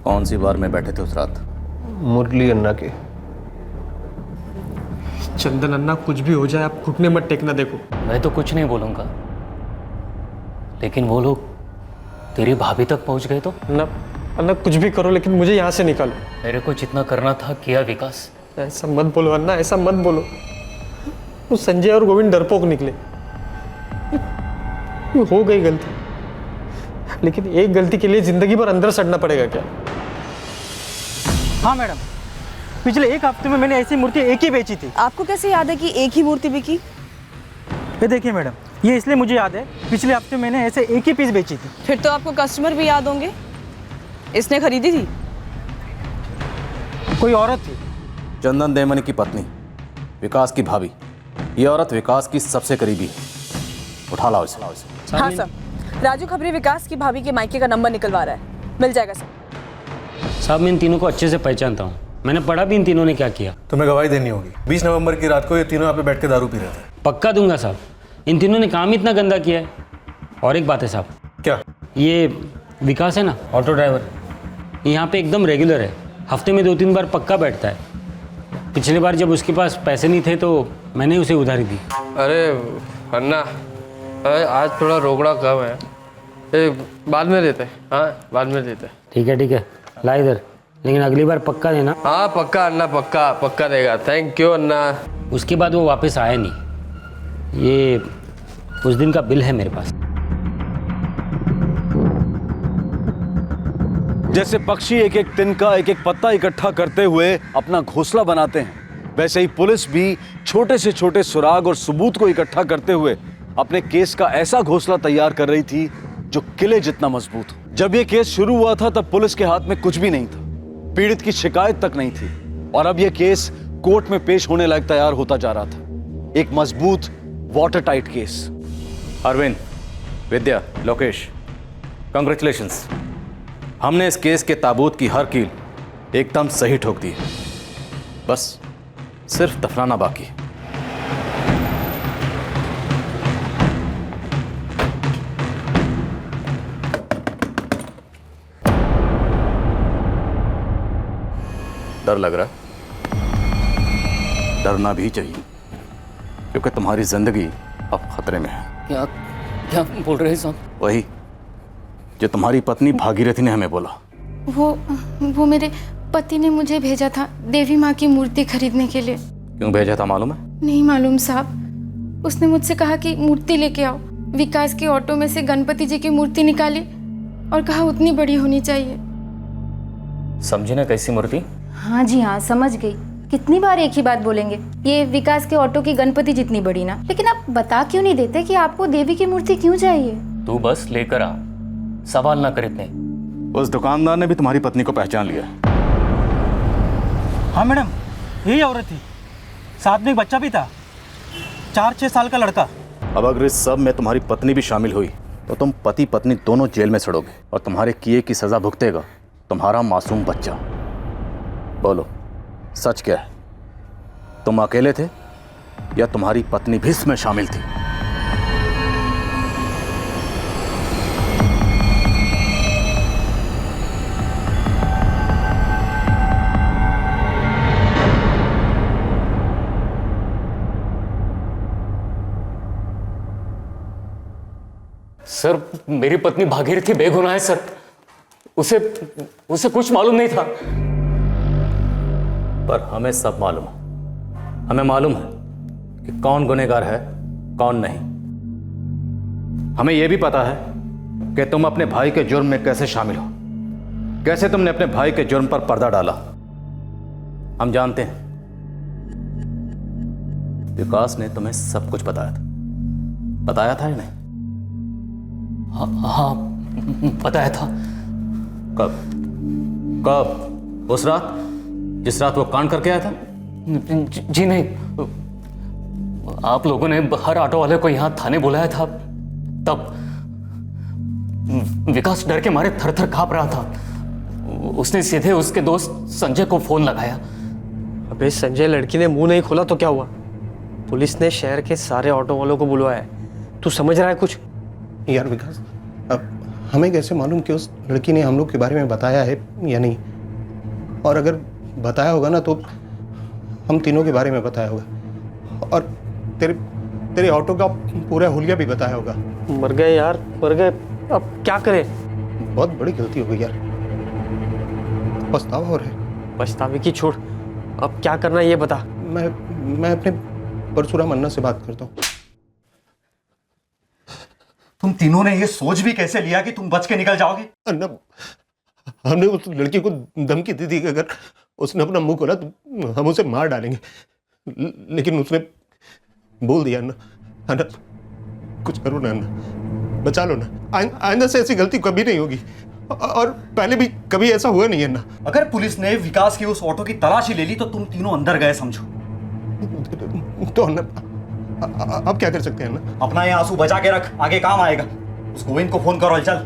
कौन सी बार में बैठे थे उस रात? मुरली अन्ना के। चंदन अन्ना, कुछ भी हो जाए आप घुटने मत टेकना। देखो मैं तो कुछ नहीं बोलूंगा, लेकिन वो लोग तेरी भाभी तक पहुंच गए तो? अन्ना कुछ भी करो, लेकिन मुझे यहाँ से निकालो। मेरे को जितना करना था किया विकास। ऐसा मत बोलो अन्ना, ऐसा मत बोलो। वो संजय और गोविंद डरपोक निकले, हो गई गलती, लेकिन एक गलती के लिए जिंदगी भर अंदर सड़ना पड़ेगा क्या? हाँ मैडम, पिछले एक हफ्ते में मैंने ऐसी मूर्ति एक ही बेची थी। आपको कैसे याद है कि एक ही मूर्ति बिकी? ये देखिए मैडम, ये इसलिए मुझे याद है, पिछले हफ्ते मैंने ऐसे एक ही पीस बेची थी। फिर तो आपको कस्टमर भी याद होंगे। इसने खरीदी थी? कोई औरत थी। चंदन देवमणि की पत्नी, विकास की भाभी। ये औरत विकास की सबसे करीबी है। उठा लाओ इसे। हाँ सर, राजू खबरी विकास की भाभी के मायके का नंबर निकलवा रहा है, मिल जाएगा सर। साहब, मैं इन तीनों को अच्छे से पहचानता हूँ, मैंने पढ़ा भी इन तीनों ने क्या किया। तुम्हें गवाही देनी होगी। 20 नवंबर की रात को ये तीनों यहाँ पे बैठ के दारू पी रहे थे। पक्का दूंगा साहब, इन तीनों ने काम इतना गंदा किया है। और एक बात है साहब। क्या? ये विकास है ना, ऑटो ड्राइवर, यहाँ पे एकदम रेगुलर है, हफ्ते में 2-3 बार पक्का बैठता है। पिछली बार जब उसके पास पैसे नहीं थे तो मैंने उसे उधारी दी। अरे अन्ना, आज थोड़ा रोकड़ा कम है, बाद में देते। हाँ, बाद में देते। ठीक है, ला इधर, लेकिन अगली बार पक्का देना। हाँ पक्का अन्ना, पक्का देगा। थैंक यू अन्ना। उसके बाद वो वापस आया नहीं। ये उस दिन का बिल है मेरे पास। जैसे पक्षी एक एक तिनका, एक एक पत्ता इकट्ठा करते हुए अपना घोंसला बनाते हैं, वैसे ही पुलिस भी छोटे से छोटे सुराग और सबूत को इकट्ठा करते हुए अपने केस का ऐसा घोंसला तैयार कर रही थी जो किले जितना मजबूत हो। जब यह केस शुरू हुआ था तब पुलिस के हाथ में कुछ भी नहीं था, पीड़ित की शिकायत तक नहीं थी, और अब यह केस कोर्ट में पेश होने लायक तैयार होता जा रहा था। एक मजबूत वाटर टाइट केस। अरविंद, विद्या, लोकेश, कांग्रेचुलेशंस। हमने इस केस के ताबूत की हर कील एकदम सही ठोक दी है, बस सिर्फ दफनाना बाकी है। डर लग रहा है? डरना भी चाहिए, क्योंकि तुम्हारी जिंदगी अब खतरे में है। क्या बोल रहे हैं साहब? वही जो तुम्हारी पत्नी भागीरथी ने हमें बोला। वो मेरे पति ने मुझे भेजा था देवी माँ की मूर्ति खरीदने के लिए। क्यों भेजा था मालूम है? नहीं मालूम साहब, उसने मुझसे कहा कि मूर्ति लेके आओ। विकास के ऑटो में से गणपति जी की मूर्ति निकाली और कहा उतनी बड़ी होनी चाहिए। समझी ना कैसी मूर्ति? हाँ जी हाँ, समझ गई। कितनी बार एक ही बात बोलेंगे? ये विकास के ऑटो की गणपति जितनी बड़ी ना। लेकिन आप बता क्यों नहीं देते कि आपको देवी की मूर्ति क्यों चाहिए? तू बस लेकर आ, सवाल ना कर इतने। उस दुकानदार ने भी तुम्हारी पत्नी को पहचान लिया। हाँ मैडम, यही औरत थी, साथ में एक बच्चा भी था, 4-6 साल का लड़का। अब अगर इस सब में तुम्हारी पत्नी भी शामिल हुई तो तुम पति पत्नी दोनों जेल में सड़ोगे, और तुम्हारे किए की सजा भुगतेगा तुम्हारा मासूम बच्चा। बोलो, सच क्या है? तुम अकेले थे या तुम्हारी पत्नी भी इसमें शामिल थी? सर, मेरी पत्नी भागीरथी बेगुनाह है सर, उसे कुछ मालूम नहीं था। पर हमें सब मालूम है। हमें मालूम है कि कौन गुनहगार है, कौन नहीं। हमें यह भी पता है कि तुम अपने भाई के जुर्म में कैसे शामिल हो, कैसे तुमने अपने भाई के जुर्म पर पर्दा डाला। हम जानते हैं विकास ने तुम्हें सब कुछ बताया था या नहीं? हाँ, बताया था। कब? उस रात जिस रात वो कांड करके आया था? जी नहीं, आप लोगों ने हर ऑटो वाले को यहाँ थाने बुलाया था, तब विकास डर के मारे थर-थर कांप रहा था। उसने सीधे उसके दोस्त संजय को फोन लगाया। अबे संजय, लड़की ने मुंह नहीं खोला तो क्या हुआ? पुलिस ने शहर के सारे ऑटो वालों को बुलवाया है। तू समझ रहा है कुछ? यार विकास, अब हमें कैसे मालूम कि उस लड़की ने हम लोग के बारे में बताया है या नहीं? और अगर बताया होगा ना तो हम तीनों के बारे में बताया होगा। और तेरे तेरे ऑटो का पूरा हुलिया भी बताया होगा। मर गए यार, मर गए। अब क्या करें? बहुत बड़ी गलती हो गई यार, पछतावा हो रहा है। पछतावे की छोड़, अब क्या करना है ये बता। मैं अपने परशुराम अन्ना से बात करता हूँ। तुम तीनों ने ये सोच भी कैसे लिया कि तुम बच के निकल जाओगे? अन्ना, हमने उस लड़की को धमकी दी थी कि अगर उसने अपना मुंह खोला तो हम उसे मार डालेंगे, लेकिन उसने बोल दिया अन्ना। अन्ना कुछ करो ना अन्ना, बचा लो ना। आइंदा से ऐसी गलती कभी नहीं होगी, और पहले भी कभी ऐसा हुआ नहीं अन्ना। अगर पुलिस ने विकास की उस ऑटो की तलाशी ले ली तो तुम तीनों अंदर गए समझो। तो अन्ना अब क्या कर सकते हैं अन्ना? अपना ये आंसू बचा के रख, आगे काम आएगा। उस गोविंद को फोन करो, चल।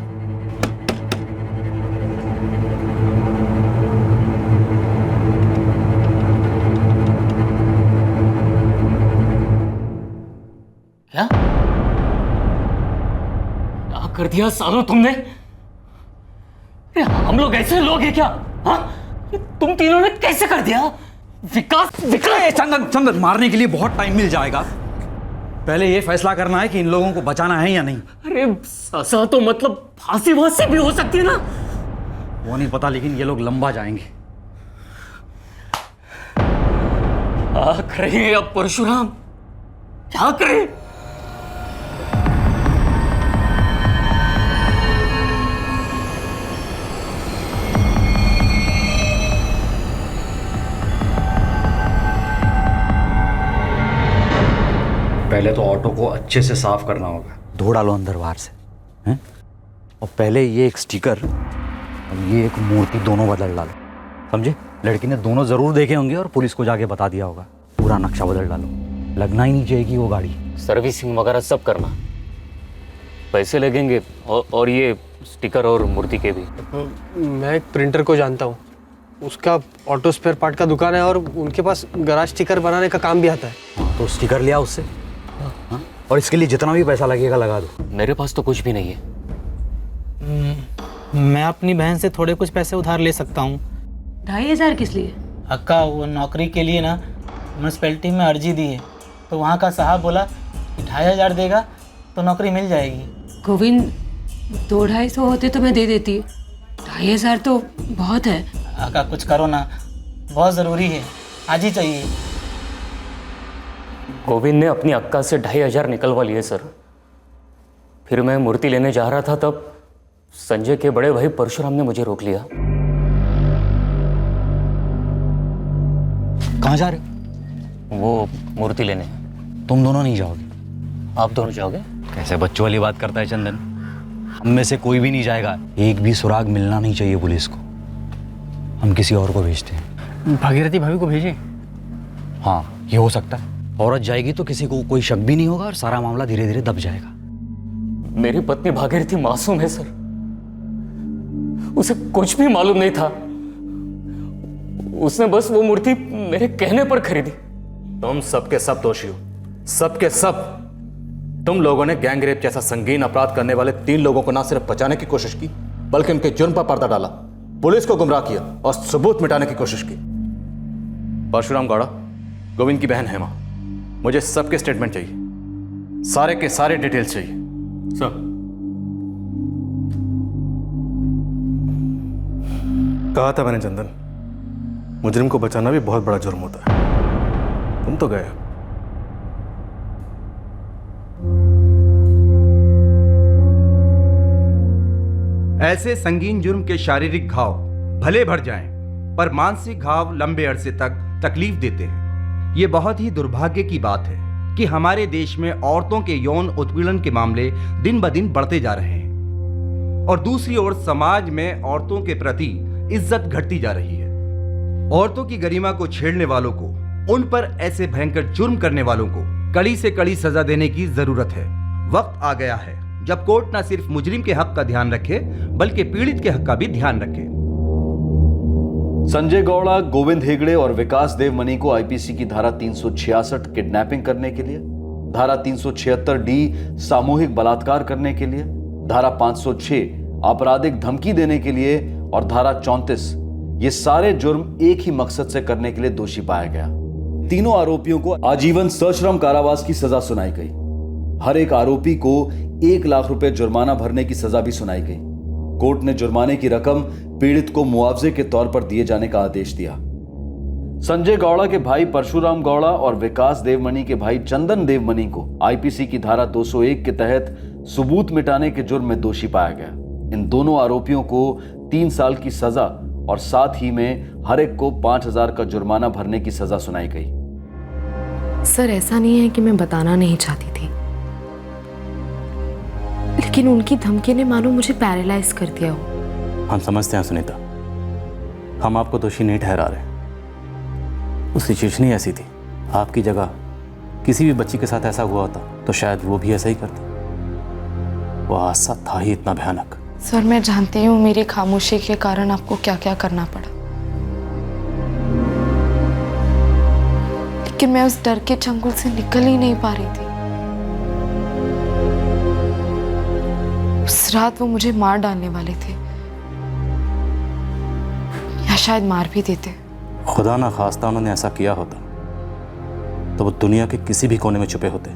क्या कर दिया सालों तुमने? हम लोग ऐसे लोग हैं क्या? हाँ, तुम तीनों ने कैसे कर दिया? विकास चंदन, मारने के लिए बहुत टाइम मिल जाएगा। पहले ये फैसला करना है कि इन लोगों को बचाना है या नहीं। अरे सजा तो मतलब फांसी वांसी भी हो सकती है ना? वो नहीं पता, लेकिन ये लोग लंबा जाएंगे। क्या करें अब परशुराम, क्या करें? पहले तो ऑटो को अच्छे से साफ करना होगा। धो डालो अंदर बाहर से, हैं? और पहले ये एक स्टिकर और ये एक मूर्ति दोनों बदल डालो, समझे? लड़की ने दोनों जरूर देखे होंगे और पुलिस को जाके बता दिया होगा। पूरा नक्शा बदल डालो, लगना ही नहीं चाहिए वो गाड़ी। सर्विसिंग वगैरह सब करना, पैसे लगेंगे, और ये स्टिकर और मूर्ति के भी। मैं एक प्रिंटर को जानता हूँ, उसका ऑटो स्पेयर पार्ट का दुकान है और उनके पास गराज स्टिकर बनाने का काम भी आता है। तो स्टिकर लिया उससे, हाँ? और इसके लिए जितना भी पैसा लगेगा लगा दो। मेरे पास तो कुछ भी नहीं है। मैं अपनी बहन से थोड़े कुछ पैसे उधार ले सकता हूँ। 2,500 किस लिए? अक्का, वो नौकरी के लिए ना म्यूनसिपैलिटी में अर्जी दी है, तो वहाँ का साहब बोला कि 2,500 देगा तो नौकरी मिल जाएगी। गोविंद, 200-250 होते तो मैं दे देती, 2,500 तो बहुत है। अक्का कुछ करो ना, बहुत ज़रूरी है, आज ही चाहिए। गोविंद ने अपनी अक्का से 2,500 निकलवा लिए सर। फिर मैं मूर्ति लेने जा रहा था, तब संजय के बड़े भाई परशुराम ने मुझे रोक लिया। कहाँ जा रहे हो? वो मूर्ति लेने। तुम दोनों नहीं जाओगे? आप दोनों जाओगे? कैसे बच्चों वाली बात करता है चंदन। हम में से कोई भी नहीं जाएगा, एक भी सुराग मिलना नहीं चाहिए पुलिस को। हम किसी और को भेजते हैं। भागीरथी भाभी को भेजें? हाँ, ये हो सकता है। औरत जाएगी तो किसी को कोई शक भी नहीं होगा और सारा मामला धीरे धीरे दब जाएगा। मेरी पत्नी भागीरथी मासूम है सर, उसे कुछ भी मालूम नहीं था। उसने बस वो मूर्ति मेरे कहने पर खरीदी। तुम सबके सब दोषी हो, सबके सब। तुम लोगों ने गैंग रेप जैसा संगीन अपराध करने वाले 3 लोगों को ना सिर्फ बचाने की कोशिश की, बल्कि उनके जुर्म पर पर्दा डाला, पुलिस को गुमराह किया और सबूत मिटाने की कोशिश की। परशुराम गौड़ा, गोविंद की बहन हेमा, मुझे सबके स्टेटमेंट चाहिए, सारे के सारे डिटेल्स चाहिए। सर, कहा था मैंने चंदन, मुजरिम को बचाना भी बहुत बड़ा जुर्म होता है। तुम तो गए। ऐसे संगीन जुर्म के शारीरिक घाव भले भर जाएं, पर मानसिक घाव लंबे अरसे तक तकलीफ देते हैं। ये बहुत ही दुर्भाग्य की बात है कि हमारे देश में औरतों के यौन उत्पीड़न के मामले दिन ब दिन बढ़ते जा रहे हैं, और दूसरी ओर समाज में औरतों के प्रति इज्जत घटती जा रही है। औरतों की गरिमा को छेड़ने वालों को, उन पर ऐसे भयंकर जुर्म करने वालों को कड़ी से कड़ी सजा देने की जरूरत है। वक्त आ गया है जब कोर्ट न सिर्फ मुजरिम के हक का ध्यान रखे, बल्कि पीड़ित के हक का भी ध्यान रखे। संजय गौड़ा, गोविंद हेगड़े और विकास देवमनी को आईपीसी की धारा 366 किडनैपिंग करने के लिए, धारा 376 डी सामूहिक बलात्कार करने के लिए, धारा 506 आपराधिक धमकी देने के लिए और धारा 34 ये सारे जुर्म एक ही मकसद से करने के लिए दोषी पाया गया। तीनों आरोपियों को आजीवन सश्रम कारावास की सजा सुनाई गई। हर एक आरोपी को 1 लाख रुपए जुर्माना भरने की सजा भी सुनाई गई। कोर्ट ने जुर्माने की रकम पीड़ित को मुआवजे के तौर पर दिए जाने का आदेश दिया। संजय गौड़ा के भाई परशुराम गौड़ा और विकास देवमणि के भाई चंदन देवमणि को आईपीसी की धारा 201 के तहत सबूत मिटाने के जुर्म में दोषी पाया गया। इन दोनों आरोपियों को 3 साल की सजा और साथ ही में हर एक को 5,000 का जुर्माना भरने की सजा सुनाई गई। सर, ऐसा नहीं है कि मैं बताना नहीं चाहती थी, लेकिन उनकी धमकी ने मानो मुझे पैरालाइज कर दिया हो। हम समझते हैं सुनीता, हम आपको दोषी नहीं ठहरा रहे। वो सिचुएशन ही ऐसी थी। आपकी जगह किसी भी बच्ची के साथ ऐसा हुआ होता तो शायद वो भी ऐसा ही करती। वो हादसा था ही इतना भयानक। सर, मैं जानती हूँ मेरी खामोशी के कारण आपको क्या क्या करना पड़ा, लेकिन मैं उस डर के चंगुल से निकल ही नहीं पा रही थी। उस रात वो मुझे मार डालने वाले थे, या शायद मार भी देते। खुदा ना खास्ता उन्होंने ऐसा किया होता तो वो दुनिया के किसी भी कोने में छुपे होते,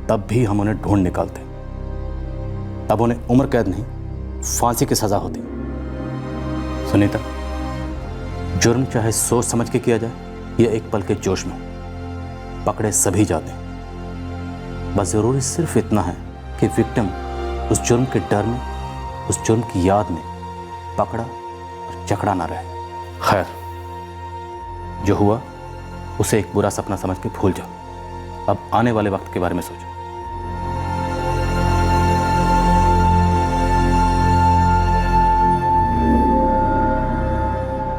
तब भी हम उन्हें ढूंढ निकालते। तब उन्हें उम्र कैद नहीं, फांसी की सजा होती। सुनीता, जुर्म चाहे सोच समझ के किया जाए या एक पल के जोश में, पकड़े सभी जाते हैं। बस जरूरी सिर्फ इतना है कि विक्टिम उस जुर्म के डर में, उस जुर्म की याद में पकड़ा और जकड़ा ना रहे। खैर, जो हुआ उसे एक बुरा सपना समझ के भूल जाओ। अब आने वाले वक्त के बारे में सोचो।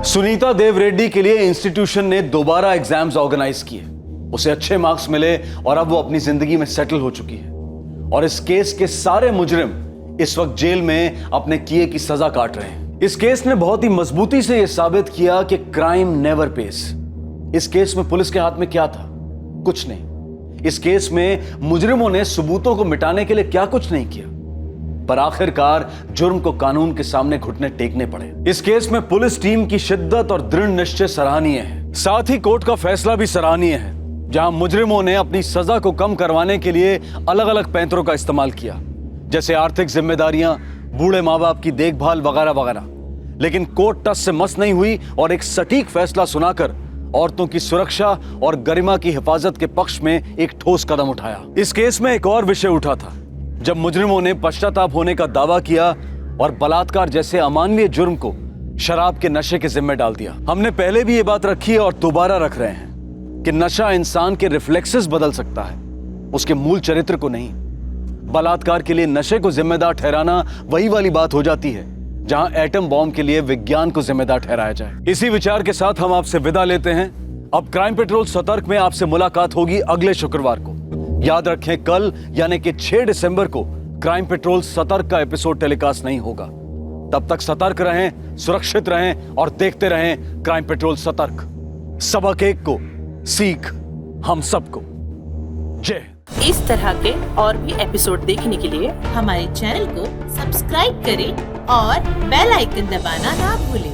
सुनीता देव रेड्डी के लिए इंस्टीट्यूशन ने दोबारा एग्जाम्स ऑर्गेनाइज किए। उसे अच्छे मार्क्स मिले और अब वो अपनी जिंदगी में सेटल हो चुकी है। और इस केस के सारे मुजरिम इस वक्त जेल में अपने किए की सजा काट रहे हैं। इस केस ने बहुत ही मजबूती से यह साबित किया कि क्राइम नेवर पेस। इस केस में पुलिस के हाथ में क्या था? कुछ नहीं। इस केस में मुजरिमों ने सबूतों को मिटाने के लिए क्या कुछ नहीं किया, पर आखिरकार जुर्म को कानून के सामने घुटने टेकने पड़े। इस केस में पुलिस टीम की शिद्दत और दृढ़ निश्चय सराहनीय है। साथ ही कोर्ट का फैसला भी सराहनीय है, जहां मुजरिमों ने अपनी सजा को कम करवाने के लिए अलग अलग पैंतरों का इस्तेमाल किया, जैसे आर्थिक जिम्मेदारियां, बूढ़े माँ बाप की देखभाल वगैरह वगैरह। लेकिन कोर्ट टस से मस नहीं हुई और एक सटीक फैसला सुनाकर औरतों की सुरक्षा और गरिमा की हिफाजत के पक्ष में एक ठोस कदम उठाया। इस केस में एक और विषय उठा था, जब मुजरिमों ने पश्चाताप होने का दावा किया और बलात्कार जैसे अमानवीय जुर्म को शराब के नशे के जिम्मे डाल दिया। हमने पहले भी ये बात रखी है और दोबारा रख रहे हैं कि नशा इंसान के रिफ्लेक्सेस बदल सकता है, उसके मूल चरित्र को नहीं। बलात्कार के लिए नशे को जिम्मेदार ठहराना वही वाली बात हो जाती है जहां एटम बॉम्ब के लिए विज्ञान को जिम्मेदार ठहराया जाए। इसी विचार के साथ हम आपसे विदा लेते हैं। अब क्राइम पेट्रोल सतर्क में आपसे मुलाकात होगी अगले शुक्रवार को। याद रखें, कल यानी कि 6 दिसंबर को क्राइम पेट्रोल सतर्क का एपिसोड टेलीकास्ट नहीं होगा। तब तक सतर्क रहें, सुरक्षित रहें और देखते रहें क्राइम पेट्रोल सतर्क। सबक एक को सीख हम सबको। जय। इस तरह के और भी एपिसोड देखने के लिए हमारे चैनल को सब्सक्राइब करें और बेल आइकन दबाना ना भूलें।